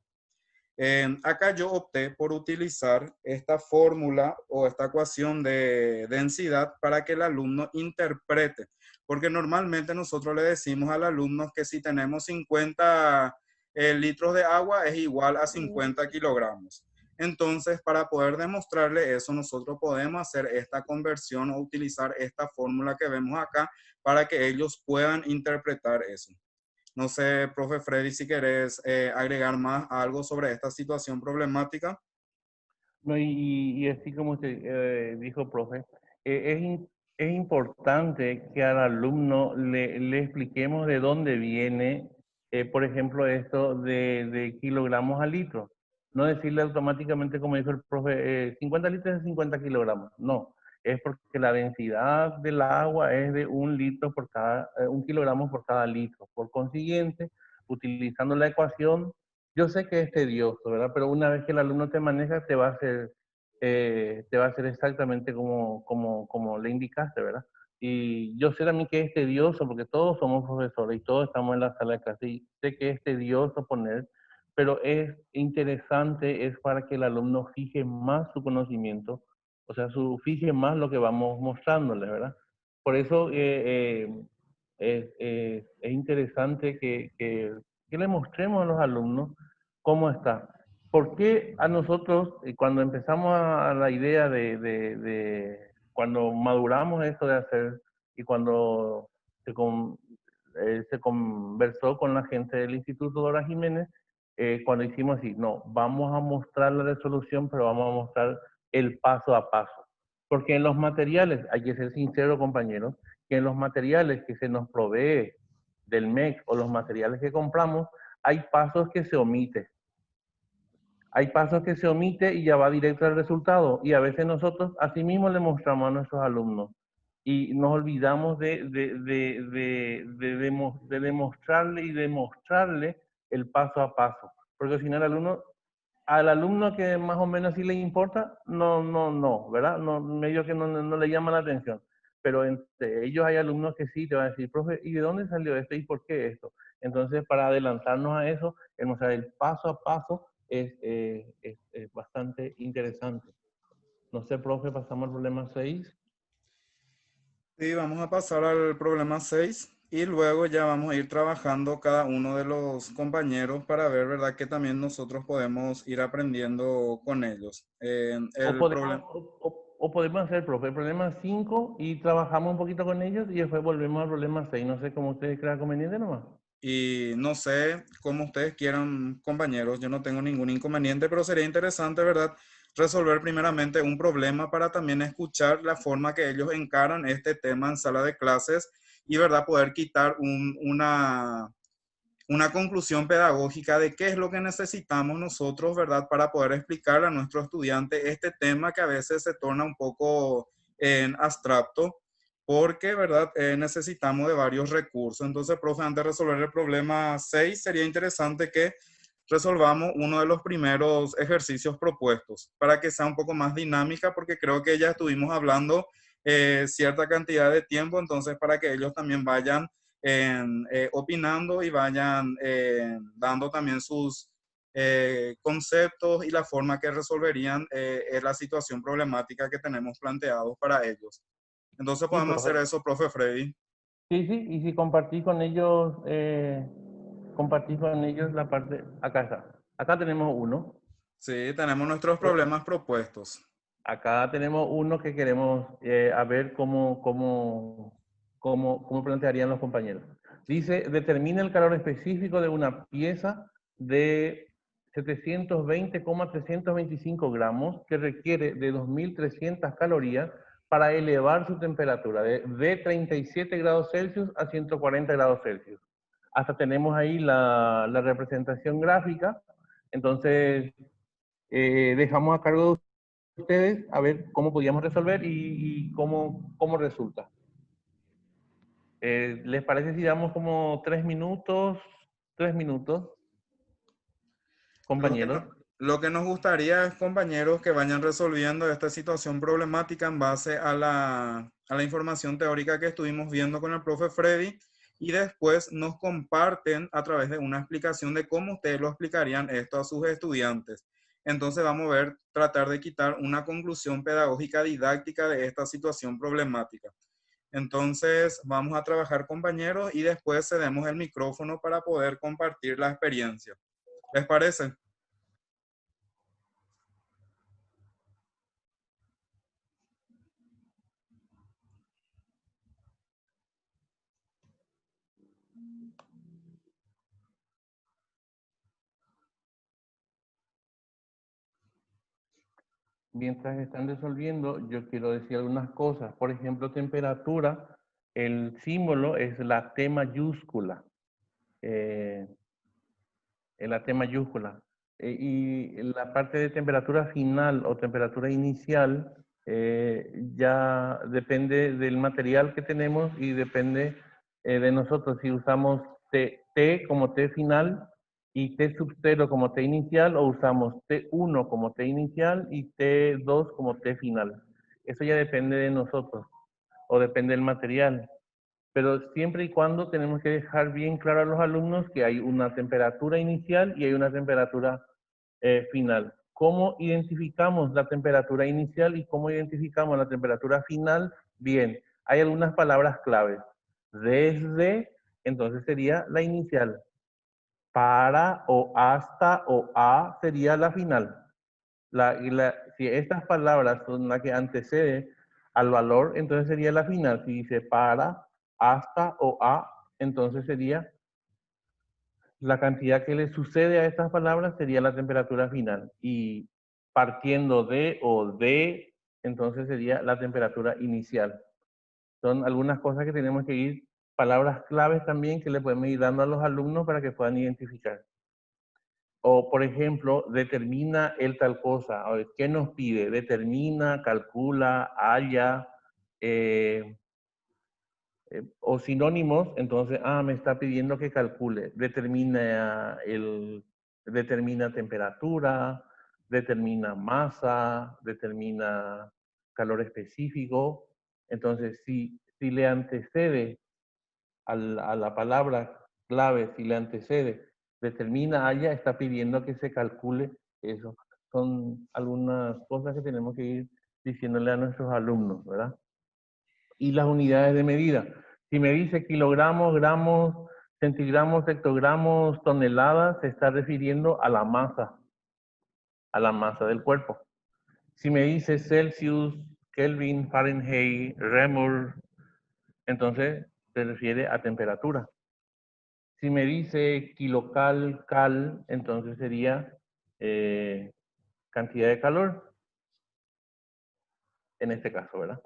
Acá yo opté por utilizar esta fórmula o esta ecuación de densidad para que el alumno interprete, porque normalmente nosotros le decimos al alumno que si tenemos 50 litros de agua es igual a 50 kilogramos. Entonces, para poder demostrarle eso, nosotros podemos hacer esta conversión o utilizar esta fórmula que vemos acá para que ellos puedan interpretar eso. No sé, profe Freddy, si querés agregar más algo sobre esta situación problemática. No, y así como usted dijo, profe, es importante que al alumno le expliquemos de dónde viene, por ejemplo, esto de kilogramos a litro. No decirle automáticamente, como dijo el profe, 50 litros es 50 kilogramos. No, es porque la densidad del agua es de 1 kilogramo por cada litro. Por consiguiente, utilizando la ecuación, yo sé que es tedioso, ¿verdad? Pero una vez que el alumno te maneja, te va a hacer exactamente como le indicaste, ¿verdad? Y yo sé también que es tedioso, porque todos somos profesores y todos estamos en la sala de clase, y sé que es tedioso poner, pero es interesante, es para que el alumno fije más su conocimiento, o sea, fije más lo que vamos mostrándole, ¿verdad? Por eso es interesante que le mostremos a los alumnos cómo está. ¿Por qué a nosotros, cuando empezamos a la idea cuando maduramos esto de hacer y cuando se conversó con la gente del Instituto Dora Jiménez, cuando hicimos así, no, vamos a mostrar la resolución, pero vamos a mostrar el paso a paso. Porque en los materiales, hay que ser sincero, compañeros, que en los materiales que se nos provee del MEC o los materiales que compramos, hay pasos que se omiten. Hay pasos que se omite y ya va directo al resultado. Y a veces nosotros así mismo le mostramos a nuestros alumnos. Y nos olvidamos de demostrarle y demostrarle el paso a paso. Porque si no, al alumno que más o menos sí le importa, no, ¿verdad? No, medio que no le llama la atención. Pero entre ellos hay alumnos que sí te van a decir, profe, ¿y de dónde salió esto? ¿Y por qué esto? Entonces, para adelantarnos a eso, el mostrar el paso a paso es bastante interesante. No sé, profe, pasamos al problema 6. Sí, vamos a pasar al problema 6 y luego ya vamos a ir trabajando cada uno de los compañeros para ver, ¿verdad?, que también nosotros podemos ir aprendiendo con ellos. O podemos hacer, profe, el problema 5 y trabajamos un poquito con ellos y después volvemos al problema 6. No sé cómo ustedes crean conveniente nomás. Y no sé cómo ustedes quieran, compañeros, yo no tengo ningún inconveniente, pero sería interesante, ¿verdad?, resolver primeramente un problema para también escuchar la forma que ellos encaran este tema en sala de clases y, ¿verdad?, poder quitar una conclusión pedagógica de qué es lo que necesitamos nosotros, ¿verdad?, para poder explicar a nuestro estudiante este tema que a veces se torna un poco abstracto, porque, ¿verdad?, necesitamos de varios recursos. Entonces, profe, antes de resolver el problema 6, sería interesante que resolvamos uno de los primeros ejercicios propuestos para que sea un poco más dinámica, porque creo que ya estuvimos hablando cierta cantidad de tiempo, entonces para que ellos también vayan opinando y vayan dando también sus conceptos y la forma que resolverían la situación problemática que tenemos planteados para ellos. Entonces Sí, podemos hacer profe. eso, profe Freddy. Sí, sí, y si compartís con ellos la parte, acá está. Acá tenemos uno. Sí, tenemos nuestros problemas propuestos. Acá tenemos uno que queremos a ver cómo plantearían los compañeros. Dice, determina el calor específico de una pieza de 720,325 gramos que requiere de 2.300 calorías para elevar su temperatura de 37 grados Celsius a 140 grados Celsius. Hasta tenemos ahí la representación gráfica. Entonces, dejamos a cargo de ustedes a ver cómo podíamos resolver y cómo resulta. ¿Les parece si damos como 3 minutos? 3 minutos, Lo que, compañeros. no- lo que nos gustaría es, compañeros, que vayan resolviendo esta situación problemática en base a la información teórica que estuvimos viendo con el profe Freddy y después nos comparten a través de una explicación de cómo ustedes lo explicarían esto a sus estudiantes. Entonces vamos a ver, tratar de quitar una conclusión pedagógica didáctica de esta situación problemática. Entonces vamos a trabajar, compañeros, y después cedemos el micrófono para poder compartir la experiencia. ¿Les parece? Mientras están resolviendo, yo quiero decir algunas cosas. Por ejemplo, temperatura, el símbolo es la T mayúscula. Eh, la T mayúscula. Y la parte de temperatura final o temperatura inicial ya depende del material que tenemos y depende de nosotros. Si usamos T como T final y T sub 0 como T inicial, o usamos T1 como T inicial y T2 como T final. Eso ya depende de nosotros o depende del material. Pero siempre y cuando tenemos que dejar bien claro a los alumnos que hay una temperatura inicial y hay una temperatura final. ¿Cómo identificamos la temperatura inicial y cómo identificamos la temperatura final? Bien, hay algunas palabras claves. Desde, entonces sería la inicial. Para o hasta o a sería la final. Si estas palabras son las que anteceden al valor, entonces sería la final. Si dice para, hasta o a, entonces sería la cantidad que le sucede a estas palabras sería la temperatura final. Y partiendo de o de, entonces sería la temperatura inicial. Son algunas cosas que tenemos que ir, palabras claves también que le podemos ir dando a los alumnos para que puedan identificar. O, por ejemplo, determina el tal cosa. A ver, ¿qué nos pide? Determina, calcula, halla, o sinónimos. Entonces, me está pidiendo que calcule. Determina temperatura, determina masa, determina calor específico. Entonces, si le antecede a la palabra clave, si le antecede, determina haya, está pidiendo que se calcule eso. Son algunas cosas que tenemos que ir diciéndole a nuestros alumnos, ¿verdad? Y las unidades de medida. Si me dice kilogramos, gramos, centigramos, hectogramos, toneladas, se está refiriendo a la masa del cuerpo. Si me dice Celsius, Kelvin, Fahrenheit, Reaumur, entonces se refiere a temperatura. Si me dice kilocal, cal, entonces sería cantidad de calor, en este caso, ¿verdad?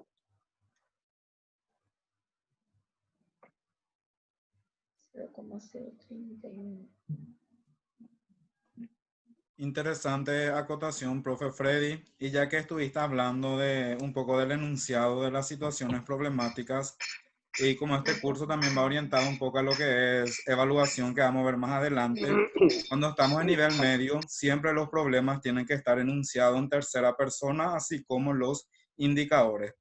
Interesante acotación, profe Freddy. Y ya que estuviste hablando de un poco del enunciado de las situaciones problemáticas, y como este curso también va orientado un poco a lo que es evaluación que vamos a ver más adelante, cuando estamos en nivel medio, siempre los problemas tienen que estar enunciados en tercera persona, así como los indicadores.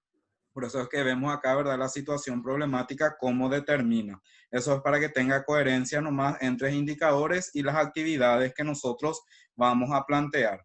Por eso es que vemos acá, ¿verdad? La situación problemática, cómo determina. Eso es para que tenga coherencia nomás entre indicadores y las actividades que nosotros vamos a plantear.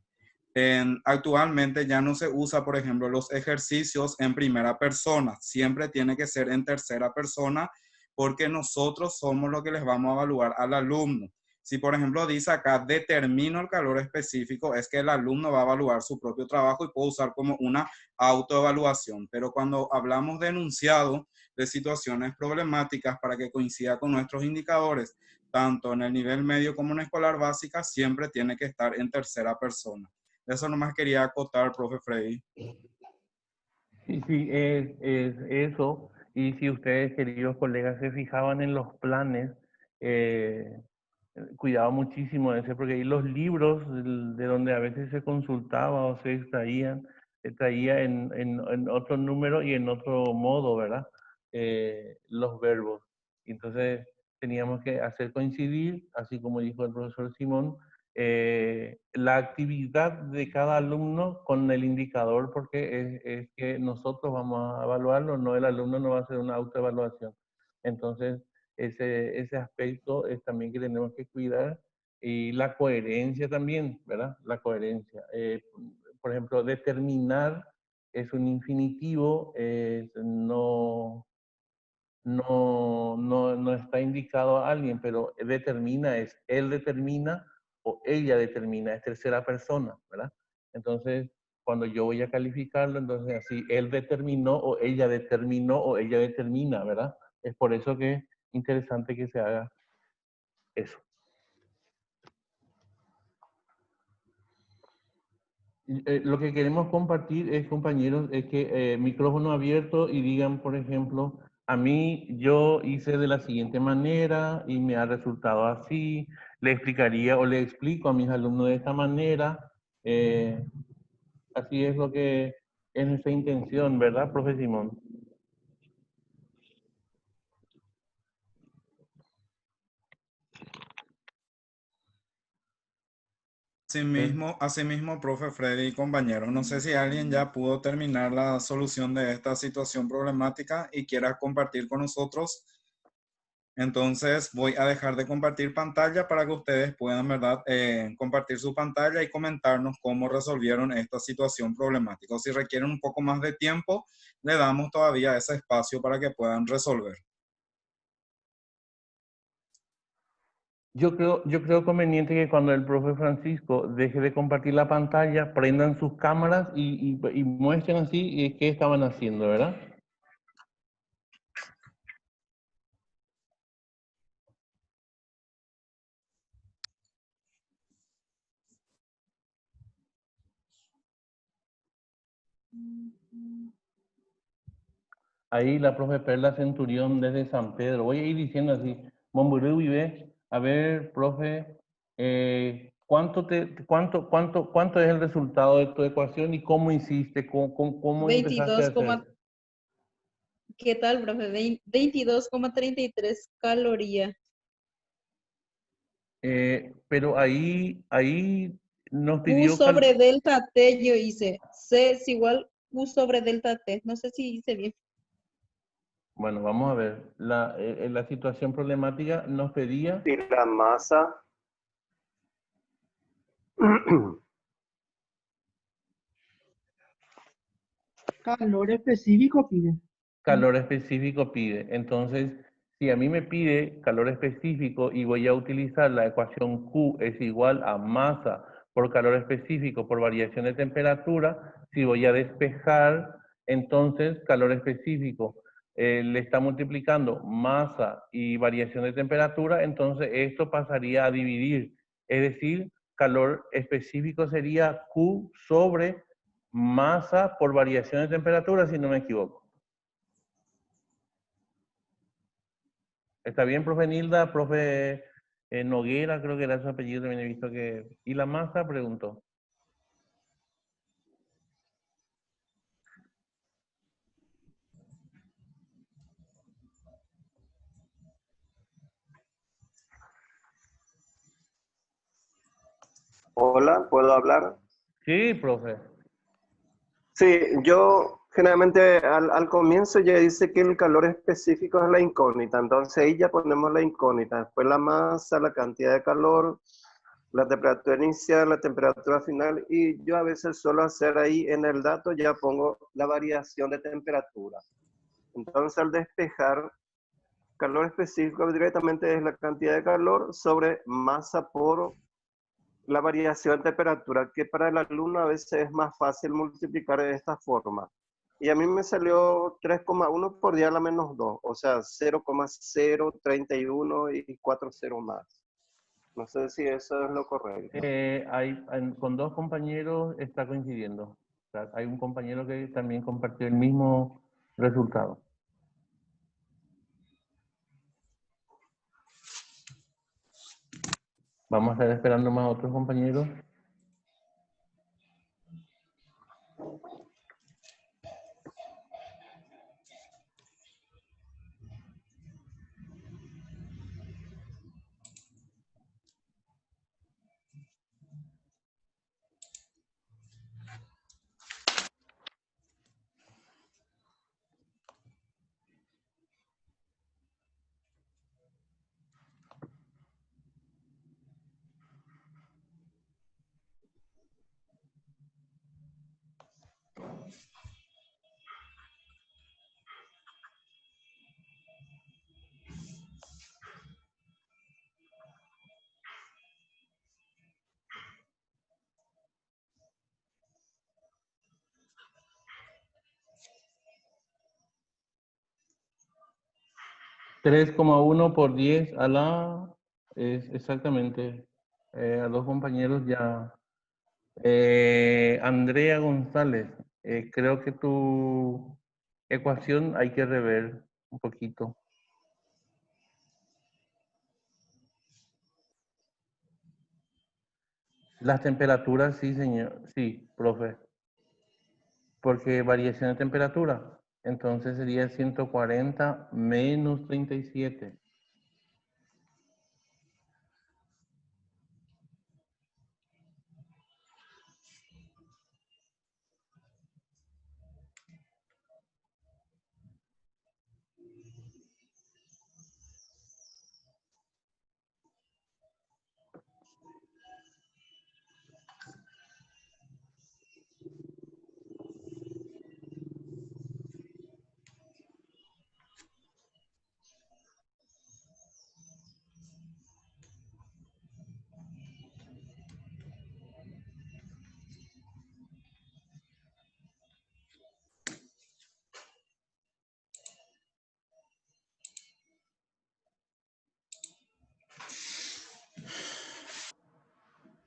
Actualmente ya no se usa, por ejemplo, los ejercicios en primera persona. Siempre tiene que ser en tercera persona porque nosotros somos los que les vamos a evaluar al alumno. Si, por ejemplo, dice acá, determino el calor específico, es que el alumno va a evaluar su propio trabajo y puede usar como una autoevaluación. Pero cuando hablamos de enunciado de situaciones problemáticas para que coincida con nuestros indicadores, tanto en el nivel medio como en escolar básica, siempre tiene que estar en tercera persona. Eso nomás quería acotar, profe Freddy. Sí, sí, es eso. Y si ustedes, queridos colegas, se fijaban en los planes, cuidaba muchísimo de ese, porque ahí los libros de donde a veces se consultaba o se extraían, se traía en otro número y en otro modo, ¿verdad? Los verbos. Entonces teníamos que hacer coincidir, así como dijo el profesor Simón, la actividad de cada alumno con el indicador, porque es que nosotros vamos a evaluarlo, no el alumno no va a hacer una autoevaluación. Entonces, ese aspecto es también que tenemos que cuidar, y la coherencia también, ¿verdad? La coherencia. Por ejemplo, determinar es un infinitivo, no está indicado a alguien, pero determina es él determina o ella determina, es tercera persona, ¿verdad? Entonces, cuando yo voy a calificarlo, entonces así, él determinó o ella determina, ¿verdad? Es por eso que es interesante que se haga eso. Lo que queremos compartir es, compañeros, es que micrófono abierto y digan, por ejemplo, a mí yo hice de la siguiente manera y me ha resultado así, le explicaría o le explico a mis alumnos de esta manera. Así es lo que es nuestra intención, ¿verdad, profe Simón? Asimismo, profe Freddy y compañeros, no sé si alguien ya pudo terminar la solución de esta situación problemática y quiera compartir con nosotros. Entonces voy a dejar de compartir pantalla para que ustedes puedan, ¿verdad? Compartir su pantalla y comentarnos cómo resolvieron esta situación problemática. O si requieren un poco más de tiempo, le damos todavía ese espacio para que puedan resolver. Yo creo conveniente que cuando el profe Francisco deje de compartir la pantalla, prendan sus cámaras y muestren así qué estaban haciendo, ¿verdad? Ahí la profe Perla Centurión desde San Pedro. Voy a ir diciendo así, Momburú vive, a ver, profe, ¿cuánto es el resultado de tu ecuación y cómo hiciste? ¿Cómo empezaste a 22, hacer? ¿qué tal, profe? 22,33 calorías. Pero ahí nos Q pidió... sobre delta T yo hice. C es igual Q sobre delta T. No sé si hice bien. Bueno, vamos a ver. La situación problemática nos pedía... Y la masa. Calor específico pide. Calor específico pide. Entonces, si a mí me pide calor específico y voy a utilizar la ecuación Q es igual a masa por calor específico por variación de temperatura, si voy a despejar, entonces calor específico le está multiplicando masa y variación de temperatura, entonces esto pasaría a dividir. Es decir, calor específico sería Q sobre masa por variación de temperatura, si no me equivoco. ¿Está bien, profe Nilda? Profe Noguera, creo que era su apellido, también he visto que... ¿Y la masa? Preguntó. Hola, ¿puedo hablar? Sí, profe. Sí, yo Generalmente al comienzo ya dice que el calor específico es la incógnita, entonces ahí ya ponemos la incógnita, después la masa, la cantidad de calor, la temperatura inicial, la temperatura final, y yo a veces suelo hacer ahí en el dato, ya pongo la variación de temperatura. Entonces al despejar, calor específico directamente es la cantidad de calor sobre masa por la variación de temperatura, que para el alumno a veces es más fácil multiplicar de esta forma. Y a mí me salió 3,1 por día a la menos 2, o sea, 0,031 y 40 más. No sé si eso es lo correcto. Con dos compañeros está coincidiendo. O sea, hay un compañero que también compartió el mismo resultado. Vamos a estar esperando más otros compañeros. $3,1 por 10 a la... Es exactamente. A dos compañeros ya. Andrea González, creo que tu ecuación hay que rever un poquito. Las temperaturas, sí, señor. Sí, profe. Porque variación de temperatura. Entonces sería 140 menos 37.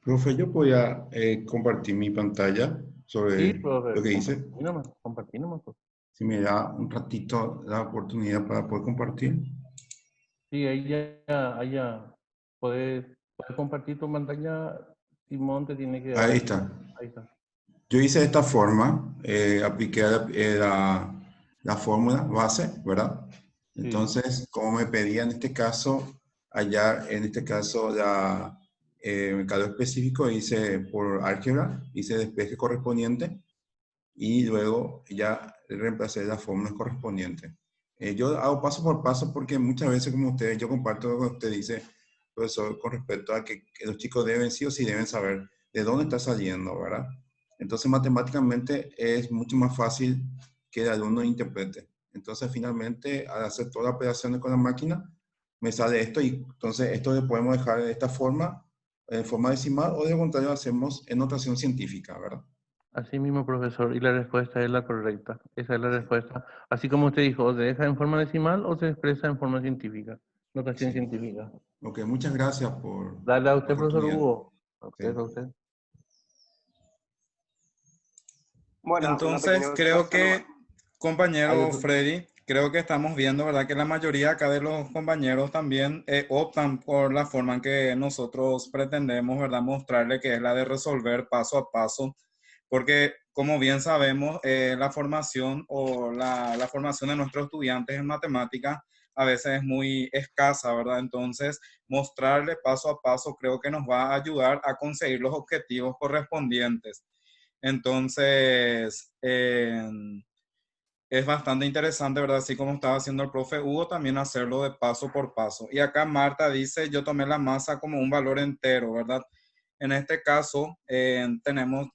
Profe, yo podía compartir mi pantalla Sí, sobre profe. lo que hice. Compartí nomás, pues. Si me da un ratito la oportunidad para poder compartir. Sí, ahí ya puedes compartir tu pantalla. Simón te tiene que dar. Ahí está. Ahí está. Yo hice de esta forma, apliqué la fórmula base, ¿verdad? Entonces, como me pedía en este caso, hallar, en este caso, el calor específico, hice por álgebra, hice despeje correspondiente y luego ya reemplacé las fórmulas correspondientes. Yo hago paso por paso porque muchas veces, como ustedes, yo comparto lo que usted dice, profesor, con respecto a que los chicos deben, sí o sí deben saber de dónde está saliendo, ¿verdad? Entonces, matemáticamente es mucho más fácil que el alumno interprete. Entonces, finalmente, al hacer todas las operaciones con la máquina, me sale esto y entonces esto lo podemos dejar de esta forma, en forma decimal, o de lo contrario hacemos en notación científica, ¿verdad? Así mismo, profesor, y la respuesta es la correcta. Esa es la respuesta. Así como usted dijo, o se deja en forma decimal o se expresa en forma científica. Notación Sí. científica. Ok, muchas gracias por Dale a la usted, profesor oportunidad. Hugo. A Sí. usted, a usted. Bueno, una Entonces, pequeña creo que, observación. compañero Freddy, creo que estamos viendo, ¿verdad? Que la mayoría acá de los compañeros también optan por la forma en que nosotros pretendemos, ¿verdad? Mostrarle que es la de resolver paso a paso, porque como bien sabemos, la formación o la formación de nuestros estudiantes en matemáticas a veces es muy escasa, ¿verdad? Entonces, mostrarle paso a paso creo que nos va a ayudar a conseguir los objetivos correspondientes. Entonces, es bastante interesante, ¿verdad? Así como estaba haciendo el profe Hugo, también hacerlo de paso por paso. Y acá Marta dice, yo tomé la masa como un valor entero, ¿verdad? En este caso, tendríamos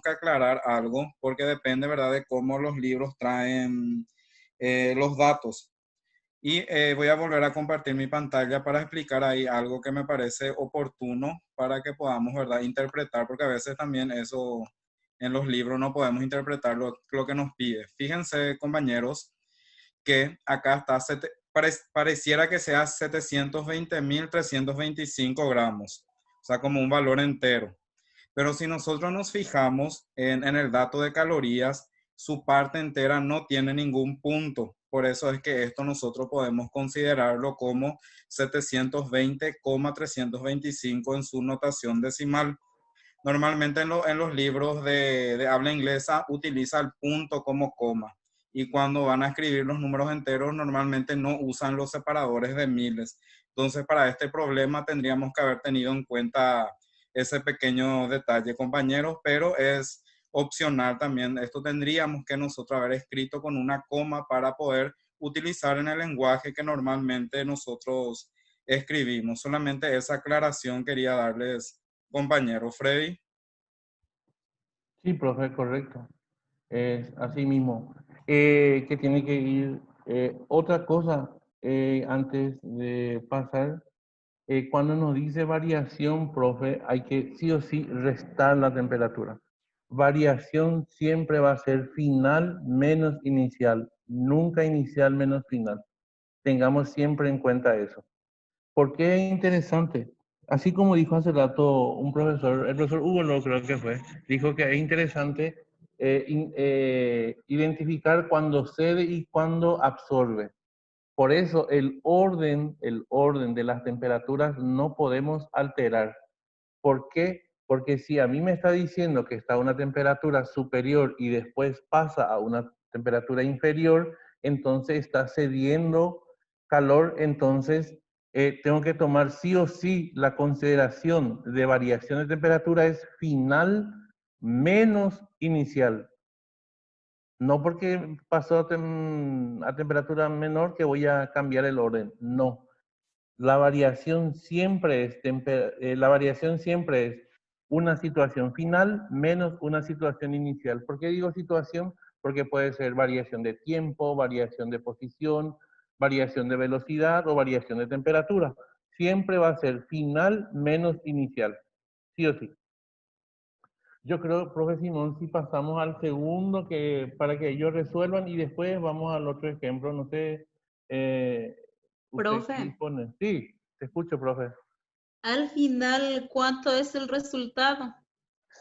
que aclarar algo, porque depende, ¿verdad?, de cómo los libros traen los datos. Y voy a volver a compartir mi pantalla para explicar ahí algo que me parece oportuno para que podamos, ¿verdad?, interpretar, porque a veces también eso en los libros no podemos interpretar lo que nos pide. Fíjense, compañeros, que acá está, pareciera que sea 720.325 gramos, o sea, como un valor entero. Pero si nosotros nos fijamos en el dato de calorías, su parte entera no tiene ningún punto. Por eso es que esto nosotros podemos considerarlo como 720,325 en su notación decimal. Normalmente en los libros de habla inglesa utiliza el punto como coma. Y cuando van a escribir los números enteros, normalmente no usan los separadores de miles. Entonces, para este problema tendríamos que haber tenido en cuenta ese pequeño detalle, compañeros, pero es opcional también. Esto tendríamos que nosotros haber escrito con una coma para poder utilizar en el lenguaje que normalmente nosotros escribimos. Solamente esa aclaración quería darles, compañero Freddy. Sí, profe, correcto. Es así mismo. Que tiene que ir. Otra cosa, antes de pasar, cuando nos dice variación, profe, hay que sí o sí restar la temperatura. Variación siempre va a ser final menos inicial, nunca inicial menos final. Tengamos siempre en cuenta eso. ¿Por qué es interesante? Así como dijo hace rato un profesor, el profesor Hugo lo creo que fue, dijo que es interesante identificar cuándo cede y cuándo absorbe. Por eso el orden de las temperaturas no podemos alterar. ¿Por qué? Porque si a mí me está diciendo que está a una temperatura superior y después pasa a una temperatura inferior, entonces está cediendo calor, entonces tengo que tomar sí o sí la consideración de variación de temperatura es final menos inicial. No porque pasó a temperatura menor que voy a cambiar el orden, no. La variación siempre es una situación final menos una situación inicial. ¿Por qué digo situación? Porque puede ser variación de tiempo, variación de posición, variación de velocidad o variación de temperatura. Siempre va a ser final menos inicial, sí o sí. Yo creo, profe Simón, si pasamos al segundo para que ellos resuelvan y después vamos al otro ejemplo, no sé, ¿usted qué Profe, dispone? Sí, te escucho, profe. al final, ¿cuánto es el resultado?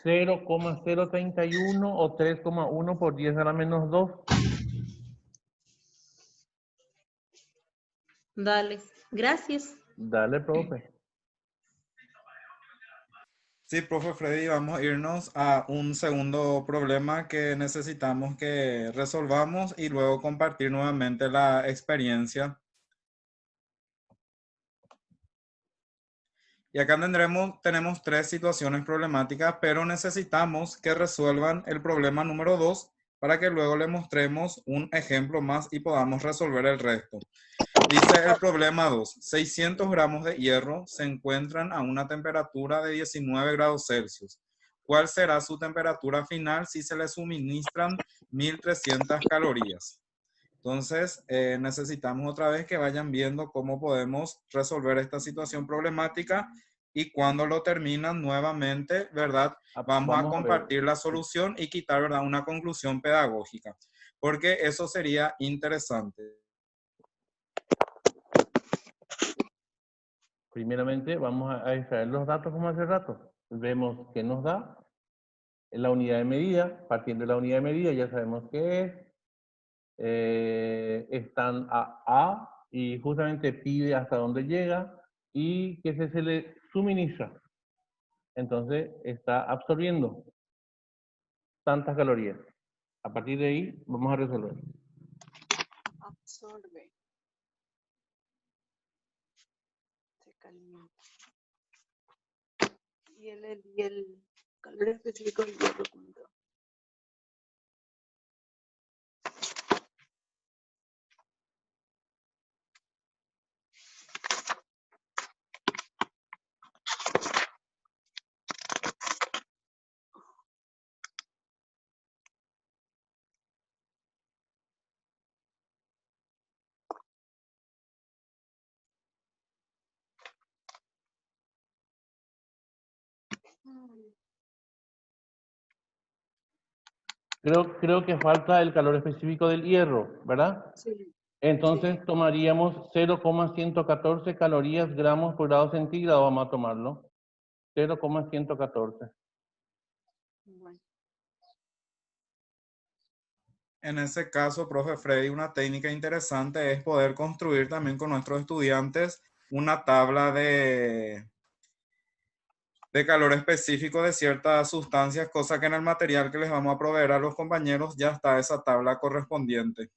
0,031 o 3,1 por 10 a la menos 2. Dale, gracias. Dale, profe. Sí, profe Freddy, vamos a irnos a un segundo problema que necesitamos que resolvamos y luego compartir nuevamente la experiencia. Y acá tenemos tres situaciones problemáticas, pero necesitamos que resuelvan el problema número 2 para que luego le mostremos un ejemplo más y podamos resolver el resto. Dice el problema 2, 600 gramos de hierro se encuentran a una temperatura de 19 grados Celsius. ¿Cuál será su temperatura final si se le suministran 1300 calorías? Entonces, necesitamos otra vez que vayan viendo cómo podemos resolver esta situación problemática y cuando lo terminan nuevamente, ¿verdad? Vamos a compartir la solución y quitar, ¿verdad?, una conclusión pedagógica, porque eso sería interesante. Primeramente, vamos a extraer los datos como hace rato. Vemos qué nos da la unidad de medida. Partiendo de la unidad de medida, ya sabemos qué es. Están a y justamente pide hasta dónde llega y que se le suministra. Entonces, está absorbiendo tantas calorías. A partir de ahí, vamos a resolver. Absorbe. Se calienta. Y el calor específico del hierro, ¿cuánto? Creo que falta el calor específico del hierro, ¿verdad? Sí. Entonces tomaríamos 0,114 calorías gramos por grado centígrado, vamos a tomarlo. 0,114. Bueno. En ese caso, profe Freddy, una técnica interesante es poder construir también con nuestros estudiantes una tabla de calor específico de ciertas sustancias, cosa que en el material que les vamos a proveer a los compañeros ya está esa tabla correspondiente.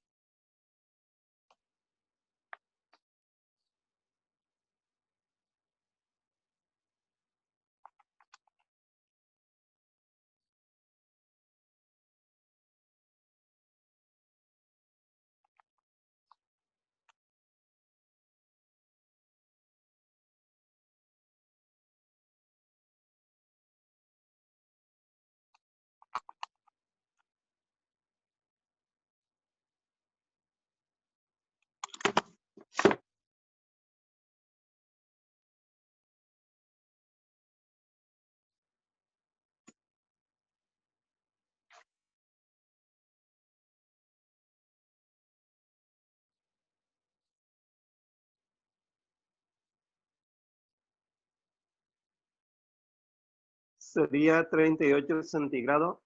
Sería 38 centígrados.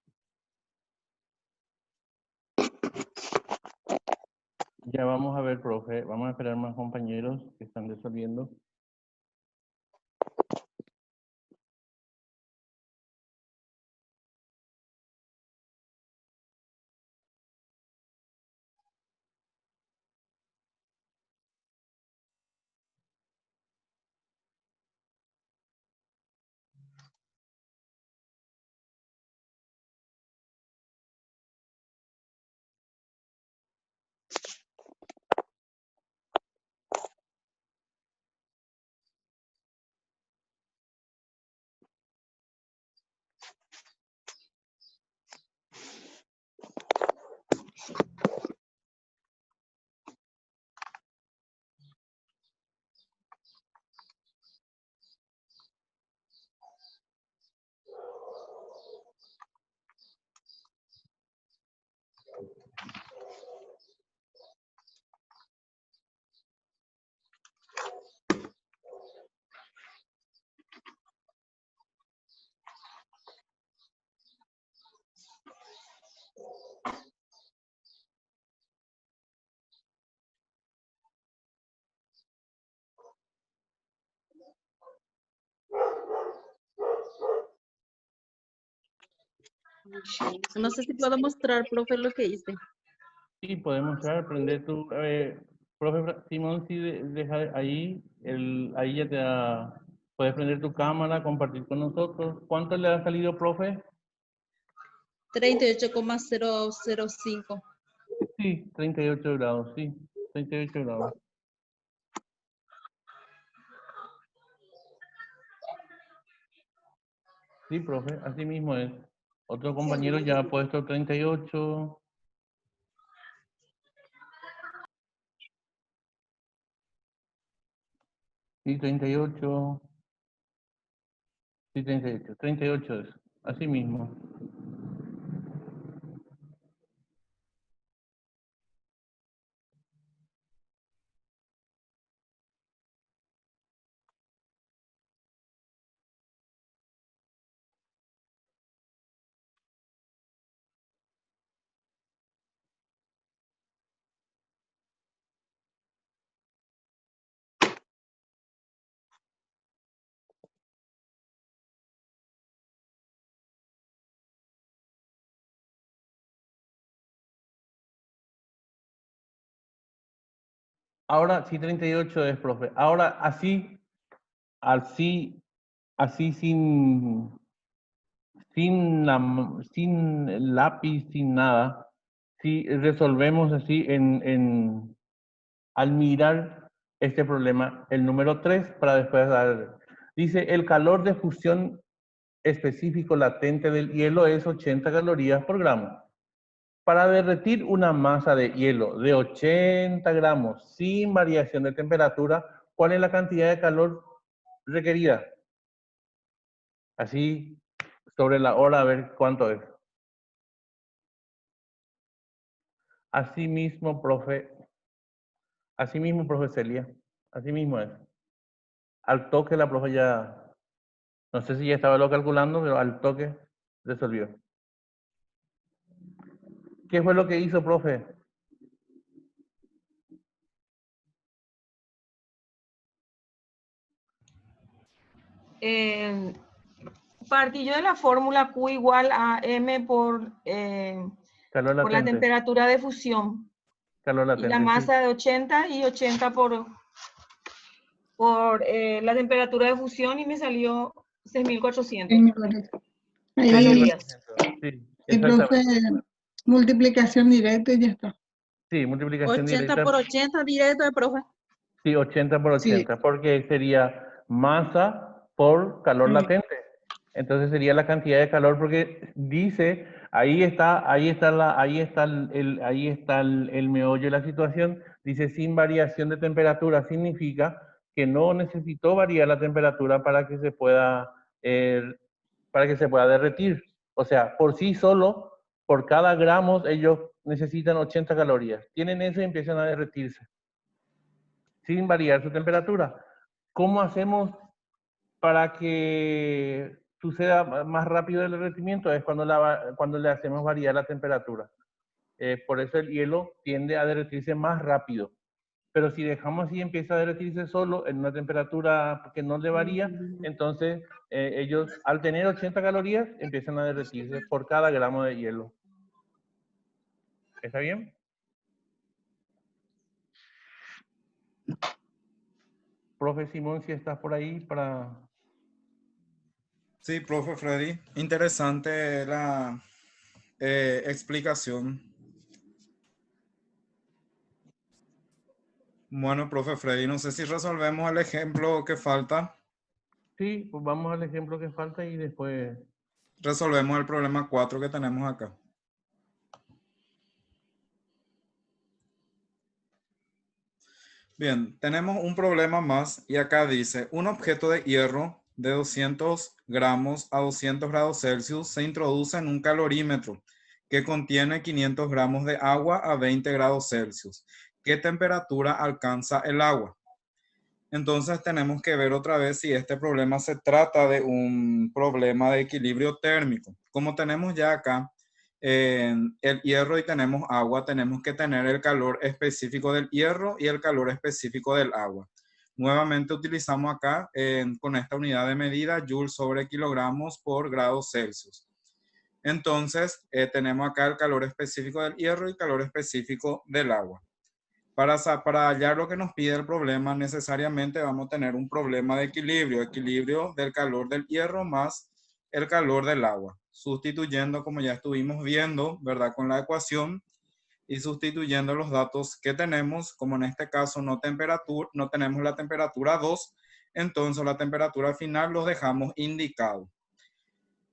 Ya vamos a ver, profe. Vamos a esperar más compañeros que están resolviendo. No sé si puedo mostrar, profe, lo que hice. Sí, podemos entrar, prender tu... profe Simón, sí, deja ahí, ahí ya te da... Puedes prender tu cámara, compartir con nosotros. ¿Cuánto le ha salido, profe? 38,005. Sí, 38 grados, sí, 38 grados. Sí, profe, así mismo es. Otro compañero ya ha puesto 38. Sí, 38. Sí, 38. 38 es. Así mismo. Ahora sí, 38 es, profe. Ahora así sin lápiz, sin nada, si resolvemos así al mirar este problema, el número 3, para después dar, dice, el calor de fusión específico latente del hielo es 80 calorías por gramo. Para derretir una masa de hielo de 80 gramos sin variación de temperatura, ¿cuál es la cantidad de calor requerida? Así, sobre la hora, a ver cuánto es. Así mismo, profe Celia. Así mismo es. Al toque la profe ya, no sé si ya estaba lo calculando, pero al toque resolvió. ¿Qué fue lo que hizo, profe? Partí yo de la fórmula Q igual a M por Calor la latente. temperatura de fusión. Calor Y la latente, sí. masa de 80 y 80 por la temperatura de fusión y me salió 6.400 Ahí, calorías. Sí, y profe, exactamente. multiplicación directa y ya está. Sí, multiplicación 80 directa. por 80 directo, profe. Sí, 80 por 80, porque sería masa por calor latente. Entonces sería la cantidad de calor, porque dice, ahí está el meollo de la situación. Dice sin variación de temperatura, significa que no necesitó variar la temperatura para que se pueda derretir. O sea, por sí solo, por cada gramo, ellos necesitan 80 calorías. Tienen eso y empiezan a derretirse sin variar su temperatura. ¿Cómo hacemos para que suceda más rápido el derretimiento? Es cuando le hacemos variar la temperatura. Por eso el hielo tiende a derretirse más rápido. Pero si dejamos así, empieza a derretirse solo en una temperatura que no le varía, entonces ellos, al tener 80 calorías, empiezan a derretirse por cada gramo de hielo. ¿Está bien? Profe Simón, si estás por ahí para... Sí, profe Freddy. Interesante la explicación. Bueno, profe Freddy, no sé si resolvemos el ejemplo que falta. Sí, pues vamos al ejemplo que falta y después... Resolvemos el problema 4 que tenemos acá. Bien, tenemos un problema más y acá dice, un objeto de hierro de 200 gramos a 200 grados Celsius se introduce en un calorímetro que contiene 500 gramos de agua a 20 grados Celsius. ¿Qué temperatura alcanza el agua? Entonces tenemos que ver otra vez si este problema se trata de un problema de equilibrio térmico. Como tenemos ya acá el hierro y tenemos agua, tenemos que tener el calor específico del hierro y el calor específico del agua. Nuevamente utilizamos acá con esta unidad de medida Joule sobre kilogramos por grados Celsius. Entonces tenemos acá el calor específico del hierro y el calor específico del agua. Para hallar lo que nos pide el problema, necesariamente vamos a tener un problema de equilibrio del calor del hierro más el calor del agua, sustituyendo, como ya estuvimos viendo, ¿verdad? Con la ecuación y sustituyendo los datos que tenemos, como en este caso no tenemos la temperatura 2, entonces la temperatura final los dejamos indicados.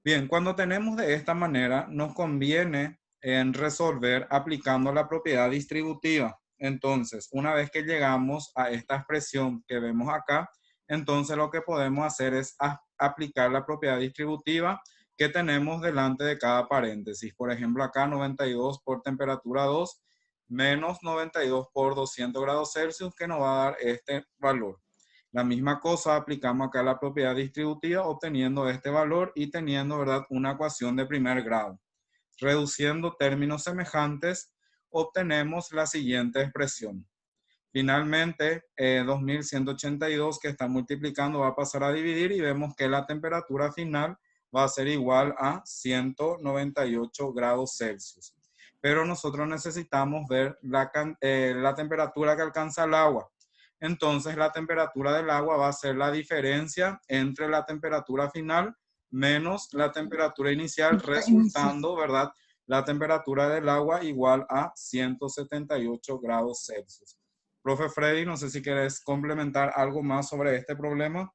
Bien, cuando tenemos de esta manera, nos conviene resolver aplicando la propiedad distributiva. Entonces, una vez que llegamos a esta expresión que vemos acá, entonces lo que podemos hacer es aplicar la propiedad distributiva que tenemos delante de cada paréntesis. Por ejemplo, acá 92 por temperatura 2 menos 92 por 200 grados Celsius, que nos va a dar este valor. La misma cosa aplicamos acá la propiedad distributiva obteniendo este valor y teniendo, ¿verdad?, una ecuación de primer grado. Reduciendo términos semejantes, obtenemos la siguiente expresión. Finalmente, 2182 que está multiplicando va a pasar a dividir y vemos que la temperatura final va a ser igual a 198 grados Celsius. Pero nosotros necesitamos ver la temperatura que alcanza el agua. Entonces, la temperatura del agua va a ser la diferencia entre la temperatura final menos la temperatura inicial, resultando, ¿verdad?, la temperatura del agua igual a 178 grados Celsius. Profe Freddy, no sé si quieres complementar algo más sobre este problema.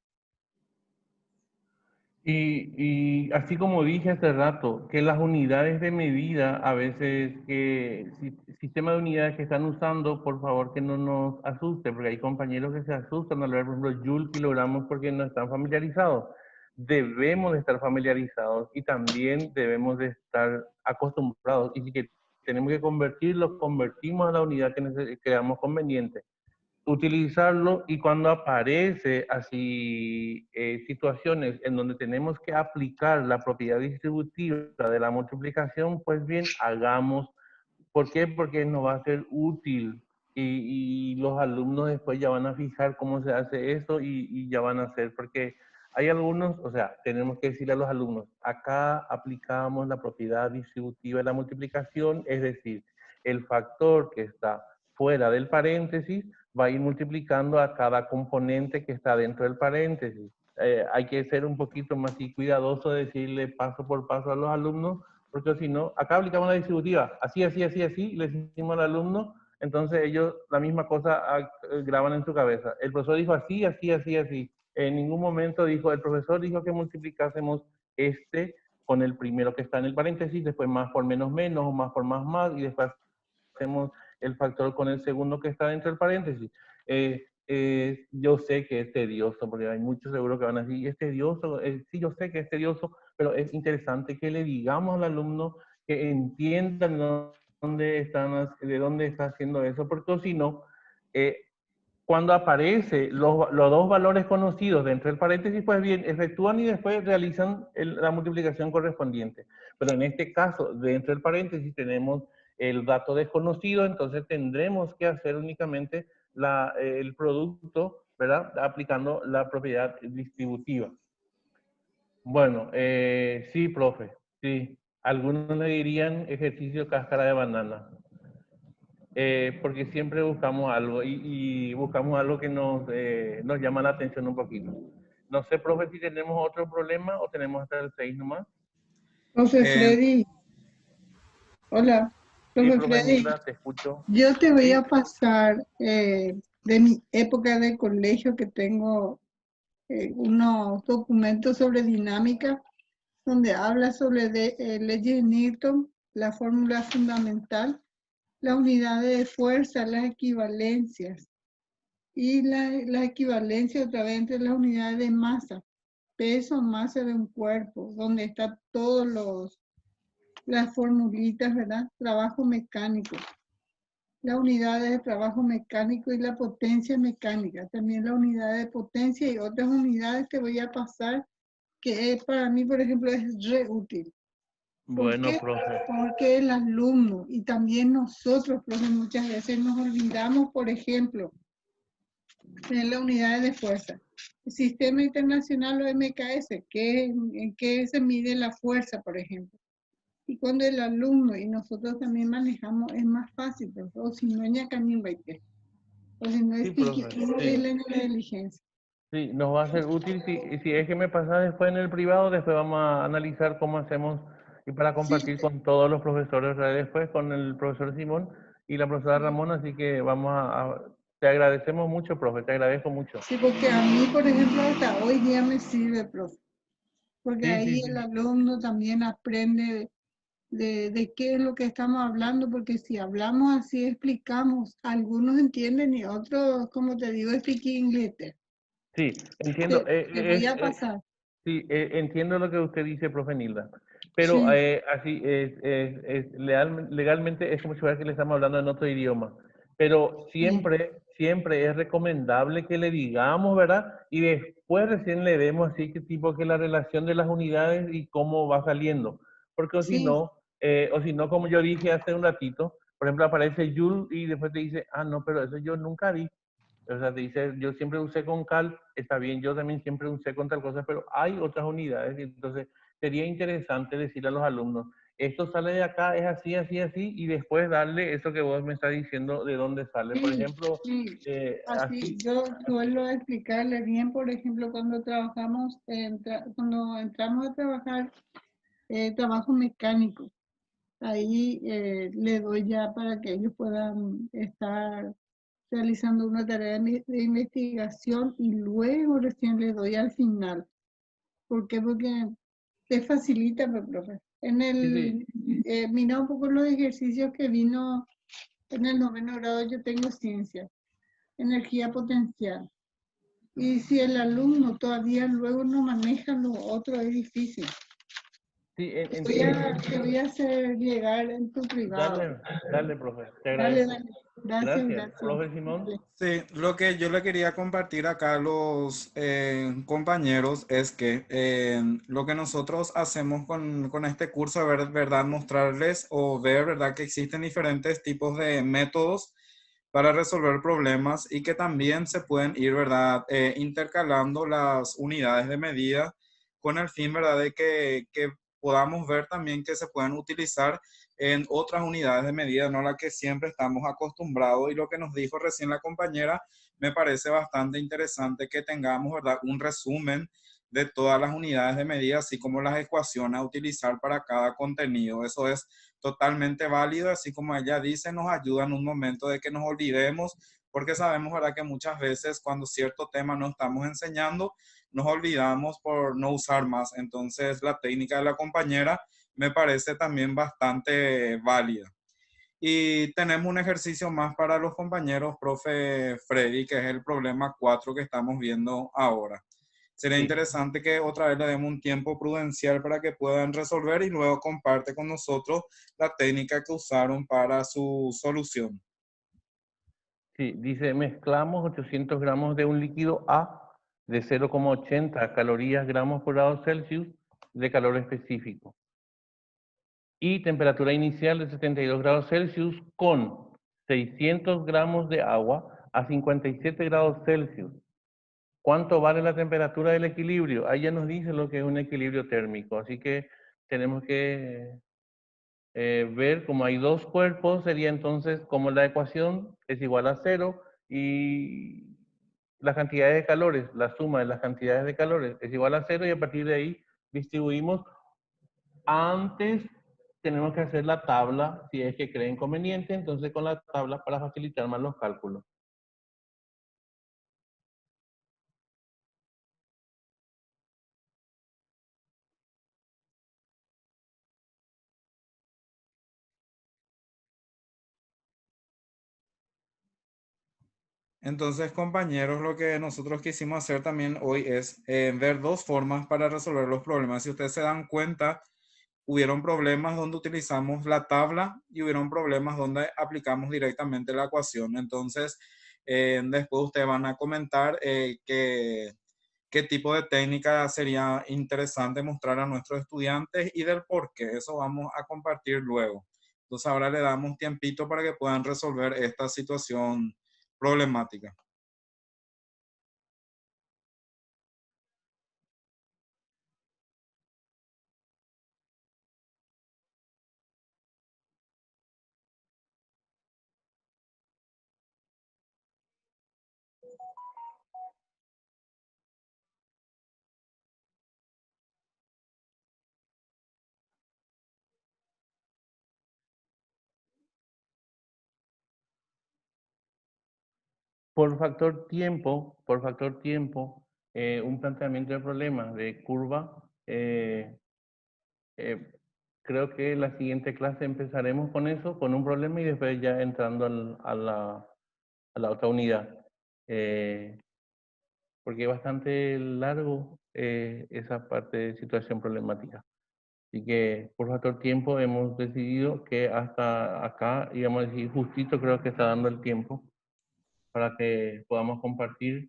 Y así como dije hace rato, que las unidades de medida, a veces, sistema de unidades que están usando, por favor que no nos asuste, porque hay compañeros que se asustan al ver, por ejemplo, joule, kilogramos, porque no están familiarizados. debemos de estar familiarizados y también debemos de estar acostumbrados. Y si que tenemos que convertirlo, convertimos a la unidad que creamos conveniente. Utilizarlo, y cuando aparece así situaciones en donde tenemos que aplicar la propiedad distributiva de la multiplicación, pues bien, hagamos. ¿Por qué? Porque nos va a ser útil y los alumnos después ya van a fijar cómo se hace eso y ya van a hacer, porque hay algunos, o sea, tenemos que decirle a los alumnos, acá aplicamos la propiedad distributiva de la multiplicación, es decir, el factor que está fuera del paréntesis va a ir multiplicando a cada componente que está dentro del paréntesis. Hay que ser un poquito más cuidadoso de decirle paso por paso a los alumnos, porque si no, acá aplicamos la distributiva, así, así, así, así, y le decimos al alumno, entonces ellos la misma cosa graban en su cabeza. El profesor dijo así, así, así, así. En ningún momento dijo, el profesor dijo que multiplicásemos este con el primero que está en el paréntesis, después más por menos menos, o más por más, y después hacemos el factor con el segundo que está dentro del paréntesis. Yo sé que es tedioso, porque hay muchos seguro que van a decir, es tedioso, sí, yo sé que es tedioso, pero es interesante que le digamos al alumno que entiendan de dónde está haciendo eso, porque si no, cuando aparece los dos valores conocidos dentro del paréntesis, pues bien, efectúan y después realizan la multiplicación correspondiente. Pero en este caso, dentro del paréntesis tenemos el dato desconocido, entonces tendremos que hacer únicamente el producto, ¿verdad? Aplicando la propiedad distributiva. Bueno, sí, profe, sí. Algunos le dirían ejercicio cáscara de banana. Porque siempre buscamos algo y buscamos algo que nos llama la atención un poquito. No sé, profe, si tenemos otro problema o tenemos hasta el 6 nomás. Profe Freddy, hola, Sí, profe profe Freddy, Nilda, te escucho. yo te voy Sí. a pasar de mi época de colegio que tengo unos documentos sobre dinámica donde habla sobre leyes de Newton, la fórmula fundamental, las unidades de fuerza, las equivalencias y la equivalencia otra vez entre las unidades de masa, peso, masa de un cuerpo, donde están todos las formulitas, ¿verdad? Trabajo mecánico, las unidades de trabajo mecánico y la potencia mecánica, también la unidad de potencia y otras unidades que voy a pasar, que para mí, por ejemplo, es re útil. ¿Por Bueno, qué? profe. Porque el alumno y también nosotros, profe, muchas veces nos olvidamos, por ejemplo, de las unidades de fuerza. El Sistema Internacional o MKS, en qué se mide la fuerza, por ejemplo. Y cuando el alumno y nosotros también manejamos, es más fácil, profe. O si no, ya camino o si no, es Sí, profe. Sí. la diligencia. Sí, nos va a ser útil si es que me pasa después en el privado, después vamos a analizar cómo hacemos y para compartir con todos los profesores después, con el profesor Simón y la profesora Ramón, así que te agradecemos mucho, profe, te agradezco mucho. Sí, porque a mí, por ejemplo, hasta hoy día me sirve, profe. Porque Sí, ahí sí, el sí. alumno también aprende de qué es lo que estamos hablando, porque si hablamos así, explicamos, algunos entienden y otros, como te digo, speak English. Sí, entiendo. Te voy a pasar. Sí, entiendo lo que usted dice, profe Nilda. Pero Sí, así legalmente es como si fuera que le estamos hablando en otro idioma. Pero sí, siempre es recomendable que le digamos, ¿verdad? Y después recién le demos así que tipo que la relación de las unidades y cómo va saliendo. Porque o sí, si no, como yo dije hace un ratito, por ejemplo, aparece Joule y después te dice, ah, no, pero eso yo nunca vi. O sea, te dice, yo siempre usé con cal, está bien, yo también siempre usé con tal cosa, pero hay otras unidades, y entonces sería interesante decirle a los alumnos, esto sale de acá, es así, así, así, y después darle eso que vos me estás diciendo de dónde sale. Por sí, ejemplo, sí. Así, así, yo suelo explicarle bien, por ejemplo, cuando trabajamos, cuando entramos a trabajar trabajo mecánico. Ahí le doy ya para que ellos puedan estar realizando una tarea de investigación y luego recién le doy al final. ¿Por qué? Porque te facilita, pues, profe. sí, Mira un poco los ejercicios que vino en el 9º grado, yo tengo ciencia, energía potencial. Y si el alumno todavía luego no maneja lo otro, es difícil. Sí, Te voy a hacer llegar en tu privado. Dale, profe. Te Dale, agradezco. dale. Gracias. Gracias. Profe Simón. Dale. Sí, lo que yo le quería compartir acá a los compañeros es que lo que nosotros hacemos con este curso es verdad mostrarles o ver verdad que existen diferentes tipos de métodos para resolver problemas y que también se pueden ir verdad intercalando las unidades de medida con el fin verdad de que podamos ver también que se pueden utilizar en otras unidades de medida, no la que siempre estamos acostumbrados. Y lo que nos dijo recién la compañera, me parece bastante interesante que tengamos, ¿verdad?, un resumen de todas las unidades de medida, así como las ecuaciones a utilizar para cada contenido. Eso es totalmente válido, así como ella dice, nos ayuda en un momento de que nos olvidemos, porque sabemos, ¿verdad?, que muchas veces cuando cierto tema no estamos enseñando, nos olvidamos por no usar más. Entonces, la técnica de la compañera me parece también bastante válida. Y tenemos un ejercicio más para los compañeros, profe Freddy, que es el problema 4 que estamos viendo ahora. Sería Sí. interesante que otra vez le demos un tiempo prudencial para que puedan resolver y luego comparte con nosotros la técnica que usaron para su solución. Sí, dice, mezclamos 800 gramos de un líquido A de 0,80 calorías gramos por grado Celsius de calor específico y temperatura inicial de 72 grados Celsius con 600 gramos de agua a 57 grados Celsius. ¿Cuánto vale la temperatura del equilibrio? Ahí ya nos dice lo que es un equilibrio térmico, así que tenemos que ver como hay dos cuerpos, sería entonces como la ecuación es igual a cero y las cantidades de calores, la suma de las cantidades de calores es igual a cero y a partir de ahí distribuimos. Antes tenemos que hacer la tabla, si es que creen conveniente, entonces con la tabla para facilitar más los cálculos. Entonces, compañeros, lo que nosotros quisimos hacer también hoy es ver dos formas para resolver los problemas. Si ustedes se dan cuenta, hubieron problemas donde utilizamos la tabla y hubieron problemas donde aplicamos directamente la ecuación. Entonces, después ustedes van a comentar qué tipo de técnica sería interesante mostrar a nuestros estudiantes y del por qué. Eso vamos a compartir luego. Entonces, ahora le damos tiempito para que puedan resolver esta situación problemática. Por factor tiempo, un planteamiento de problemas de curva, eh, creo que la siguiente clase empezaremos con eso, con un problema y después ya entrando a la otra unidad. Porque es bastante largo esa parte de situación problemática. Así que por factor tiempo hemos decidido que hasta acá, digamos decir, justito creo que está dando el tiempo para que podamos compartir,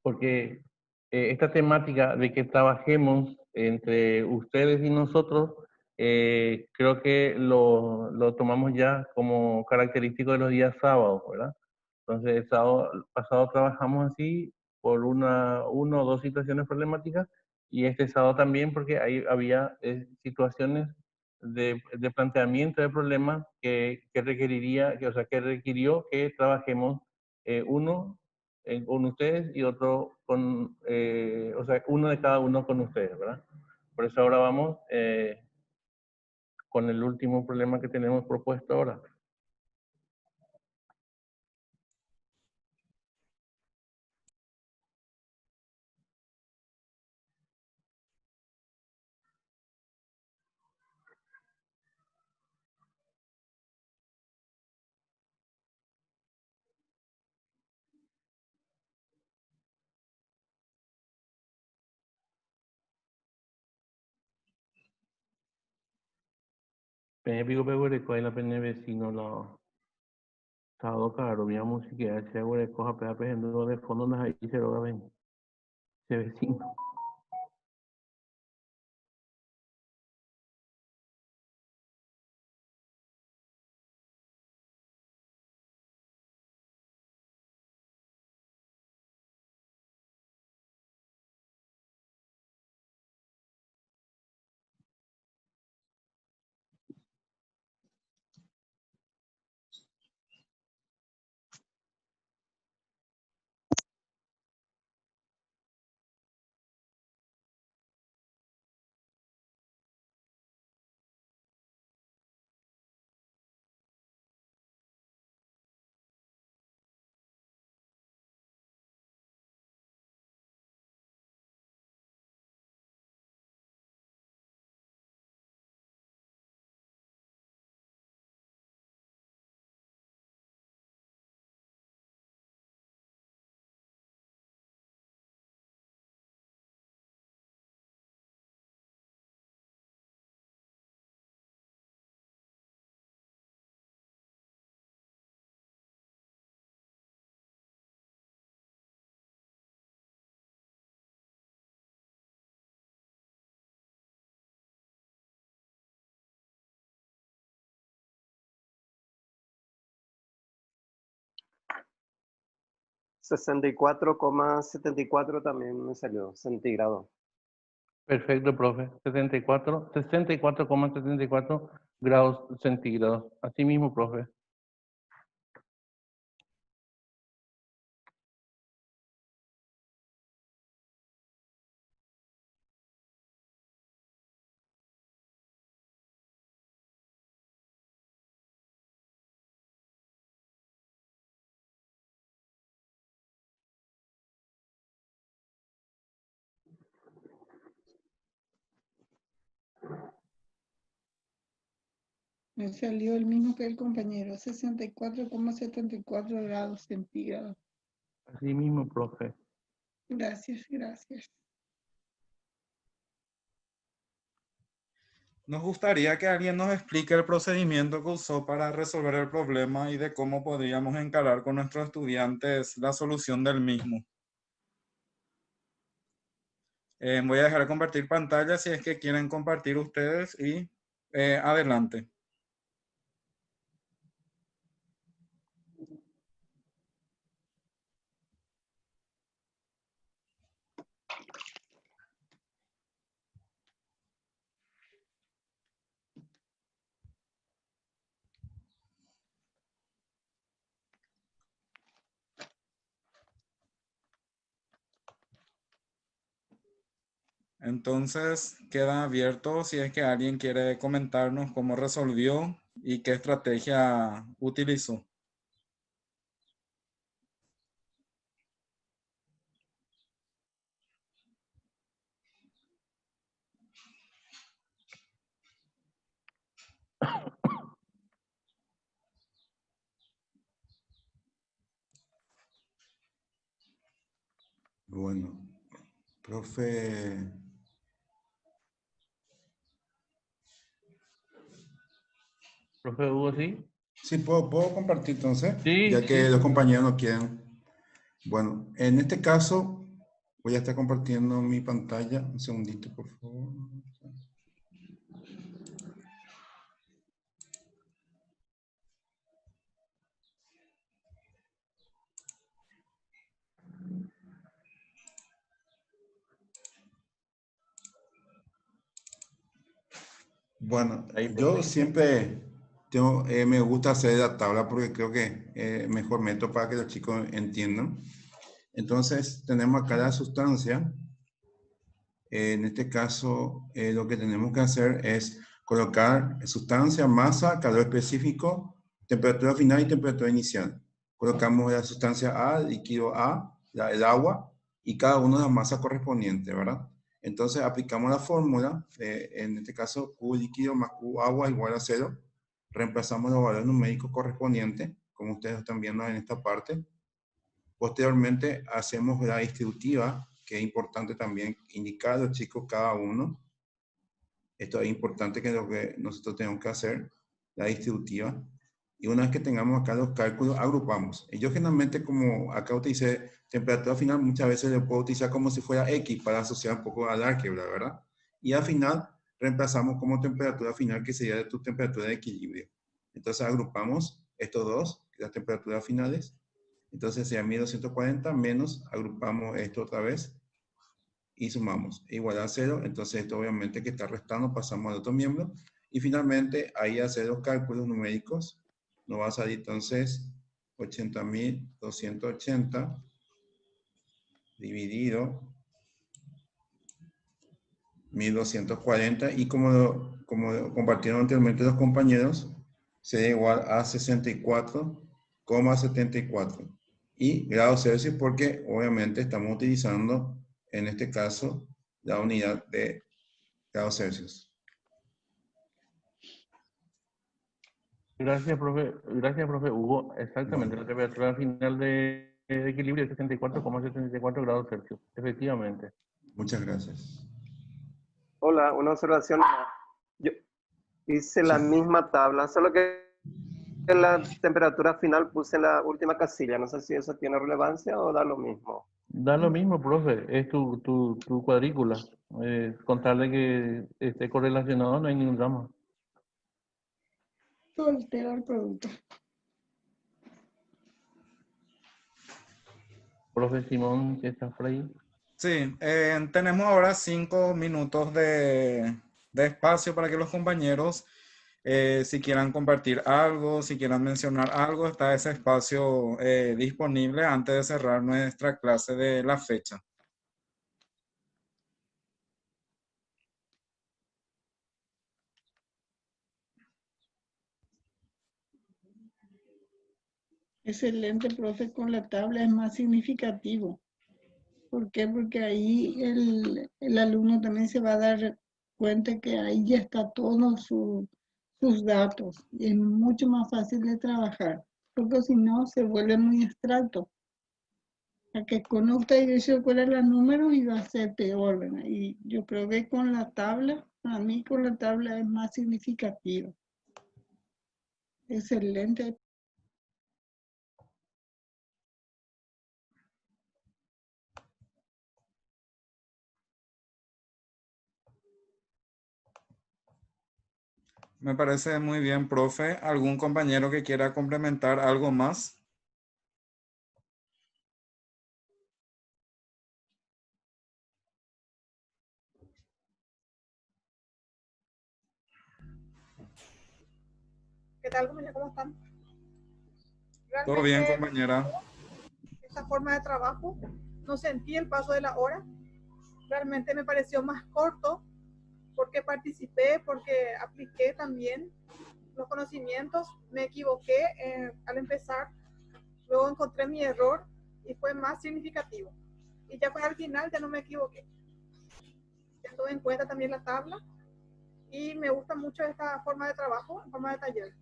porque esta temática de que trabajemos entre ustedes y nosotros, creo que lo tomamos ya como característico de los días sábados, ¿verdad? Entonces, el sábado pasado trabajamos así por uno o dos situaciones problemáticas y este sábado también porque ahí había situaciones de planteamiento de problemas que requeriría, o sea, que requirió que trabajemos uno con ustedes y otro con, o sea, uno de cada uno con ustedes, ¿verdad? Por eso ahora vamos con el último problema que tenemos propuesto ahora. Pene pico peguere coge la pene vecino la sábado caro, mi música, se abre coja pega pegando de fondo nas ahí se lo ven. Se vecino. ...64,74 también me salió, centígrado. Perfecto, profe. 64,74 grados centígrados. Así mismo, profe. Me salió el mismo que el compañero, 64,74 grados centígrados. Así mismo, profe. Gracias, gracias. Nos gustaría que alguien nos explique el procedimiento que usó para resolver el problema y de cómo podríamos encarar con nuestros estudiantes la solución del mismo. Voy a dejar de compartir pantalla si es que quieren compartir ustedes y adelante. Entonces queda abierto si es que alguien quiere comentarnos cómo resolvió y qué estrategia utilizó. Bueno, profe, Profe Hugo, ¿sí? sí, puedo compartir entonces, Sí, ya que sí. los compañeros no quieren. Bueno, en este caso voy a estar compartiendo mi pantalla. Un segundito, por favor. Bueno, Ahí, yo profe. siempre me gusta hacer la tabla porque creo que es mejor método para que los chicos entiendan. Entonces, tenemos acá la sustancia. En este caso, lo que tenemos que hacer es colocar sustancia, masa, calor específico, temperatura final y temperatura inicial. Colocamos la sustancia A, líquido A, el agua, y cada una de las masas correspondientes, ¿verdad? Entonces, aplicamos la fórmula, en este caso, Q líquido más Q agua igual a 0. Reemplazamos los valores numéricos correspondientes, como ustedes están viendo en esta parte. Posteriormente hacemos la distributiva, que es importante también indicar a los chicos cada uno. Esto es importante, que es lo que nosotros tenemos que hacer, la distributiva. Y una vez que tengamos acá los cálculos, agrupamos. Y yo generalmente, como acá utilicé temperatura final, muchas veces lo puedo utilizar como si fuera X para asociar un poco al álgebra, ¿verdad? Y al final reemplazamos como temperatura final, que sería de tu temperatura de equilibrio. Entonces agrupamos estos dos, las temperaturas finales. Entonces sería 1240 menos, agrupamos esto otra vez y sumamos. Igual a 0, entonces esto obviamente que está restando, pasamos al otro miembro. Y finalmente ahí hacer los cálculos numéricos. Nos va a salir entonces 80.280 dividido 1240, y como compartieron anteriormente los compañeros, sería igual a 64,74. Y grados Celsius, porque obviamente estamos utilizando en este caso la unidad de grados Celsius. Gracias, profe Hugo. Exactamente, la temperatura final de equilibrio es 64,74 grados Celsius. Efectivamente. Muchas gracias. Hola, una observación. Yo hice la misma tabla, solo que en la temperatura final puse la última casilla. No sé si eso tiene relevancia o da lo mismo. Da lo mismo, profe. Es tu cuadrícula. Con tal de que esté correlacionado, no hay ningún drama. Soltero el producto. Profe Simón, ¿qué está por ahí? Sí, tenemos ahora 5 minutos de espacio para que los compañeros, si quieran compartir algo, si quieran mencionar algo, está ese espacio disponible antes de cerrar nuestra clase de la fecha. Excelente, profe, con la tabla es más significativo. ¿Por qué? Porque ahí el alumno también se va a dar cuenta que ahí ya está todos sus datos. Y es mucho más fácil de trabajar, porque si no se vuelve muy abstracto. A que conozca y se acuerda los números y va a ser peor, ¿verdad? Y yo creo que con la tabla, para mí con la tabla es más significativo. Excelente. Me parece muy bien, profe. ¿Algún compañero que quiera complementar algo más? ¿Qué tal, compañera? ¿Cómo están? Todo bien, Realmente, compañera. esta forma de trabajo, no sentí el paso de la hora. Realmente me pareció más corto porque participé, porque apliqué también los conocimientos. Me equivoqué al empezar, luego encontré mi error y fue más significativo. Y ya pues al final ya no me equivoqué. Ya tuve en cuenta también la tabla y me gusta mucho esta forma de trabajo, en forma de taller.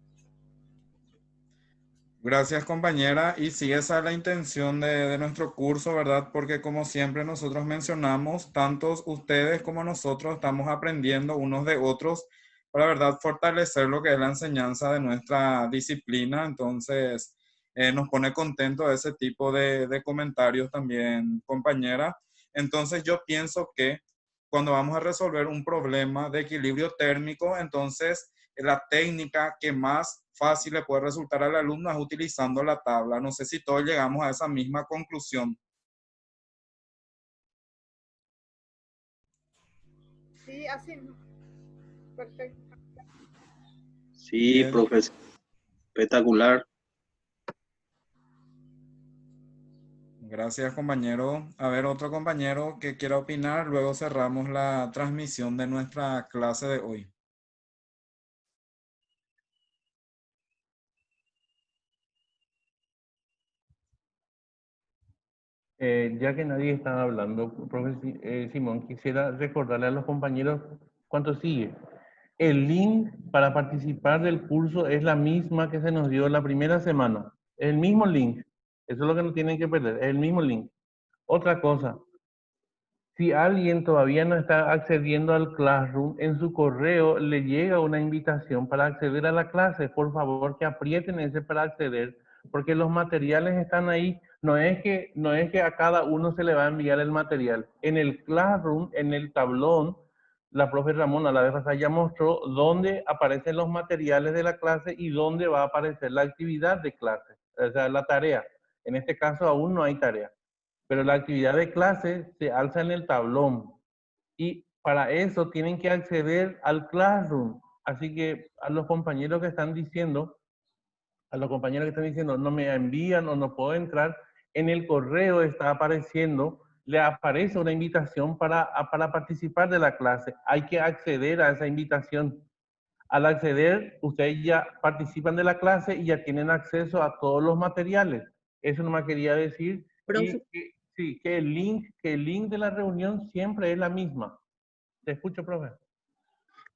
Gracias, compañera. Y sí, esa es la intención de nuestro curso, ¿verdad? Porque como siempre nosotros mencionamos, tantos ustedes como nosotros estamos aprendiendo unos de otros para, ¿verdad?, fortalecer lo que es la enseñanza de nuestra disciplina. Entonces, nos pone contento ese tipo de comentarios también, compañera. Entonces, yo pienso que cuando vamos a resolver un problema de equilibrio térmico, entonces la técnica que más fácil le puede resultar al alumno es utilizando la tabla. No sé si todos llegamos a esa misma conclusión. Sí, así. Perfecto. Sí, Bien. profesor. Espectacular. Gracias, compañero. A ver, otro compañero que quiera opinar, luego cerramos la transmisión de nuestra clase de hoy. Ya que nadie está hablando, profe Simón, quisiera recordarle a los compañeros cuánto sigue. El link para participar del curso es la misma que se nos dio la primera semana. El mismo link. Eso es lo que no tienen que perder. Es el mismo link. Otra cosa. Si alguien todavía no está accediendo al Classroom, en su correo le llega una invitación para acceder a la clase. Por favor, que aprieten ese para acceder, porque los materiales están ahí. No es que a cada uno se le va a enviar el material. En el Classroom, en el tablón, la profe Ramona la vez pasada ya mostró dónde aparecen los materiales de la clase y dónde va a aparecer la actividad de clase, o sea, la tarea. En este caso aún no hay tarea, pero la actividad de clase se alza en el tablón y para eso tienen que acceder al Classroom. Así que a los compañeros que están diciendo, no me envían o no puedo entrar, en el correo está apareciendo, le aparece una invitación para participar de la clase. Hay que acceder a esa invitación. Al acceder, ustedes ya participan de la clase y ya tienen acceso a todos los materiales. Eso no me quería decir. Profe, Sí, que el link de la reunión siempre es la misma. Te escucho, profe.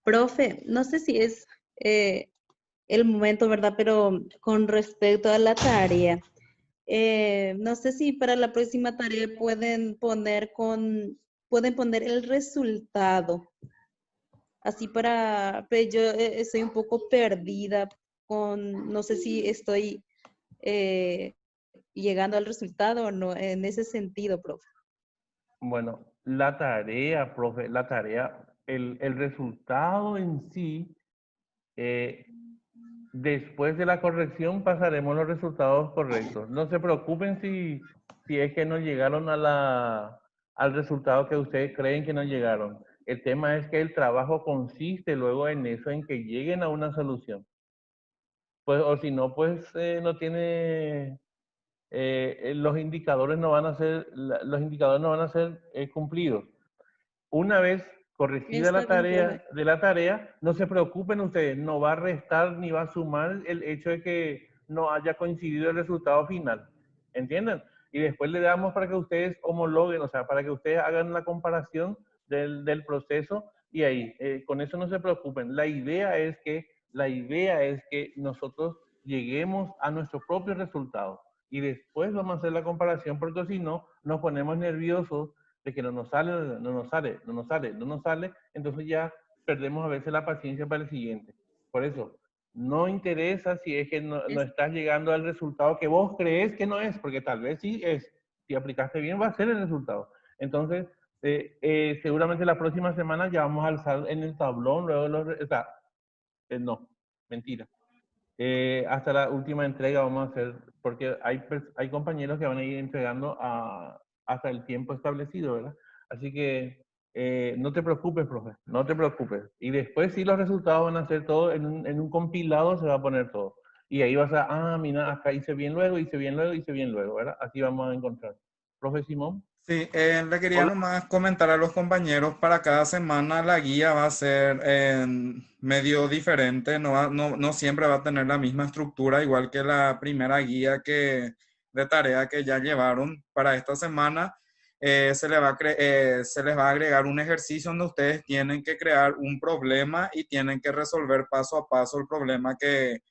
profe, no sé si es el momento, ¿verdad? Pero con respecto a la tarea, no sé si para la próxima tarea pueden poner el resultado. Así pues yo estoy un poco perdida no sé si estoy llegando al resultado o no, en ese sentido, profe. Bueno, la tarea, profe, el resultado en sí, después de la corrección pasaremos los resultados correctos. No se preocupen si es que no llegaron al resultado que ustedes creen que no llegaron. El tema es que el trabajo consiste luego en eso, en que lleguen a una solución. Pues, o si no, pues no tiene, los indicadores no van a ser, cumplidos. Una vez corregida Está la bien, profe. tarea, no se preocupen ustedes, no va a restar ni va a sumar el hecho de que no haya coincidido el resultado final. ¿Entienden? Y después le damos para que ustedes homologuen, o sea, para que ustedes hagan la comparación del proceso y ahí, con eso no se preocupen. La idea es que nosotros lleguemos a nuestro propio resultado y después vamos a hacer la comparación, porque si no, nos ponemos nerviosos de que no nos sale, entonces ya perdemos a veces la paciencia para el siguiente. Por eso, no interesa si es que no estás llegando al resultado que vos crees que no es, porque tal vez sí es. Si aplicaste bien, va a ser el resultado. Entonces, seguramente la próxima semana ya vamos a alzar en el tablón, luego no, mentira. Hasta la última entrega vamos a hacer, porque hay compañeros que van a ir entregando hasta el tiempo establecido, ¿verdad? Así que no te preocupes, profe, no te preocupes. Y después sí los resultados van a ser todo, en un compilado se va a poner todo. Y ahí vas mira, acá hice bien luego, ¿verdad? Así vamos a encontrar. Profe Simón. Sí, le quería nomás comentar a los compañeros, para cada semana la guía va a ser medio diferente, no siempre va a tener la misma estructura, igual que la primera guía de tarea que ya llevaron. Para esta semana se les va a agregar un ejercicio donde ustedes tienen que crear un problema y tienen que resolver paso a paso el problema que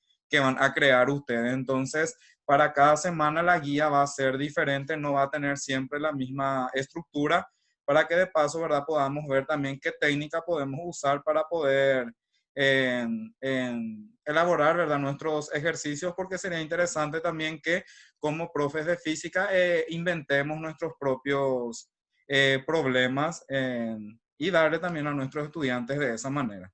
van a crear ustedes. Entonces, para cada semana la guía va a ser diferente, no va a tener siempre la misma estructura, para que de paso, ¿verdad?, podamos ver también qué técnica podemos usar para poder elaborar, ¿verdad?, nuestros ejercicios, porque sería interesante también que como profes de física inventemos nuestros propios problemas y darle también a nuestros estudiantes de esa manera.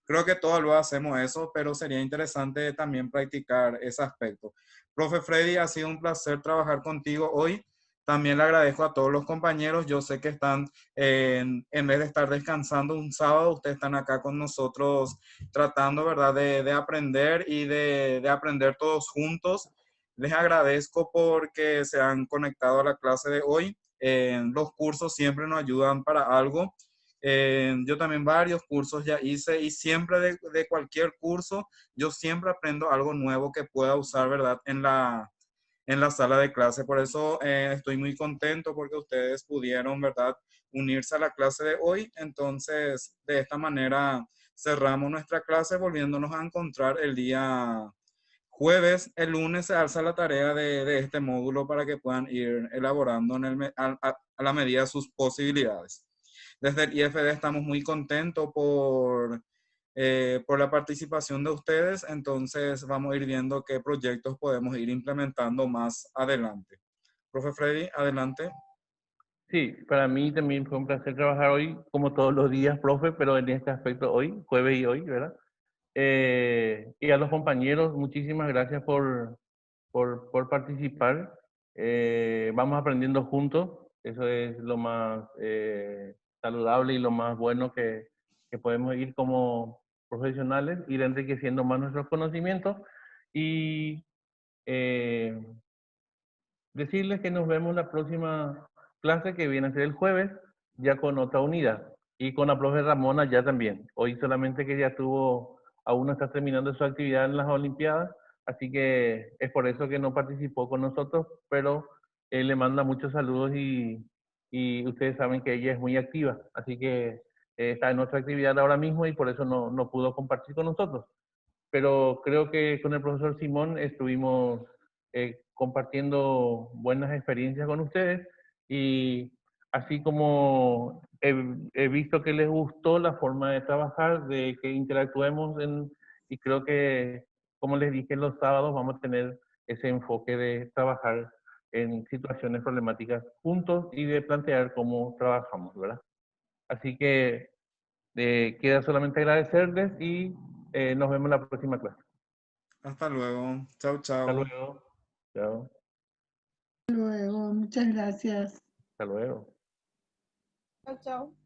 Creo que todos lo hacemos eso, pero sería interesante también practicar ese aspecto. Profe Freddy, ha sido un placer trabajar contigo hoy. También le agradezco a todos los compañeros. Yo sé que están, en vez de estar descansando un sábado, ustedes están acá con nosotros tratando, ¿verdad?, de aprender y de aprender todos juntos. Les agradezco porque se han conectado a la clase de hoy. Los cursos siempre nos ayudan para algo. Yo también varios cursos ya hice y siempre de cualquier curso yo siempre aprendo algo nuevo que pueda usar, ¿verdad?, en la sala de clase. Por eso estoy muy contento porque ustedes pudieron, ¿verdad?, unirse a la clase de hoy. Entonces, de esta manera cerramos nuestra clase, volviéndonos a encontrar el día jueves, el lunes se alza la tarea de este módulo para que puedan ir elaborando a la medida de sus posibilidades. Desde el IFD estamos muy contentos por la participación de ustedes, entonces vamos a ir viendo qué proyectos podemos ir implementando más adelante. Profe Freddy, adelante. Sí, para mí también fue un placer trabajar hoy, como todos los días, profe, pero en este aspecto hoy, jueves y hoy, ¿verdad? Y a los compañeros, muchísimas gracias por participar. Vamos aprendiendo juntos, eso es lo más saludable y lo más bueno que podemos ir como profesionales, ir enriqueciendo más nuestros conocimientos y decirles que nos vemos la próxima clase que viene a ser el jueves, ya con otra unidad. Y con la profe Ramona ya también. Hoy solamente que ya aún no está terminando su actividad en las Olimpiadas, así que es por eso que no participó con nosotros, pero él le manda muchos saludos y ustedes saben que ella es muy activa, así que está en otra actividad ahora mismo y por eso no pudo compartir con nosotros. Pero creo que con el profesor Simón estuvimos compartiendo buenas experiencias con ustedes y así como he visto que les gustó la forma de trabajar, de que interactuemos y creo que, como les dije, los sábados vamos a tener ese enfoque de trabajar en situaciones problemáticas juntos y de plantear cómo trabajamos, ¿verdad? Así que queda solamente agradecerles y nos vemos en la próxima clase. Hasta luego. Chao, chao. Hasta luego. Chao. Luego, muchas gracias. Hasta luego. Chao, chao.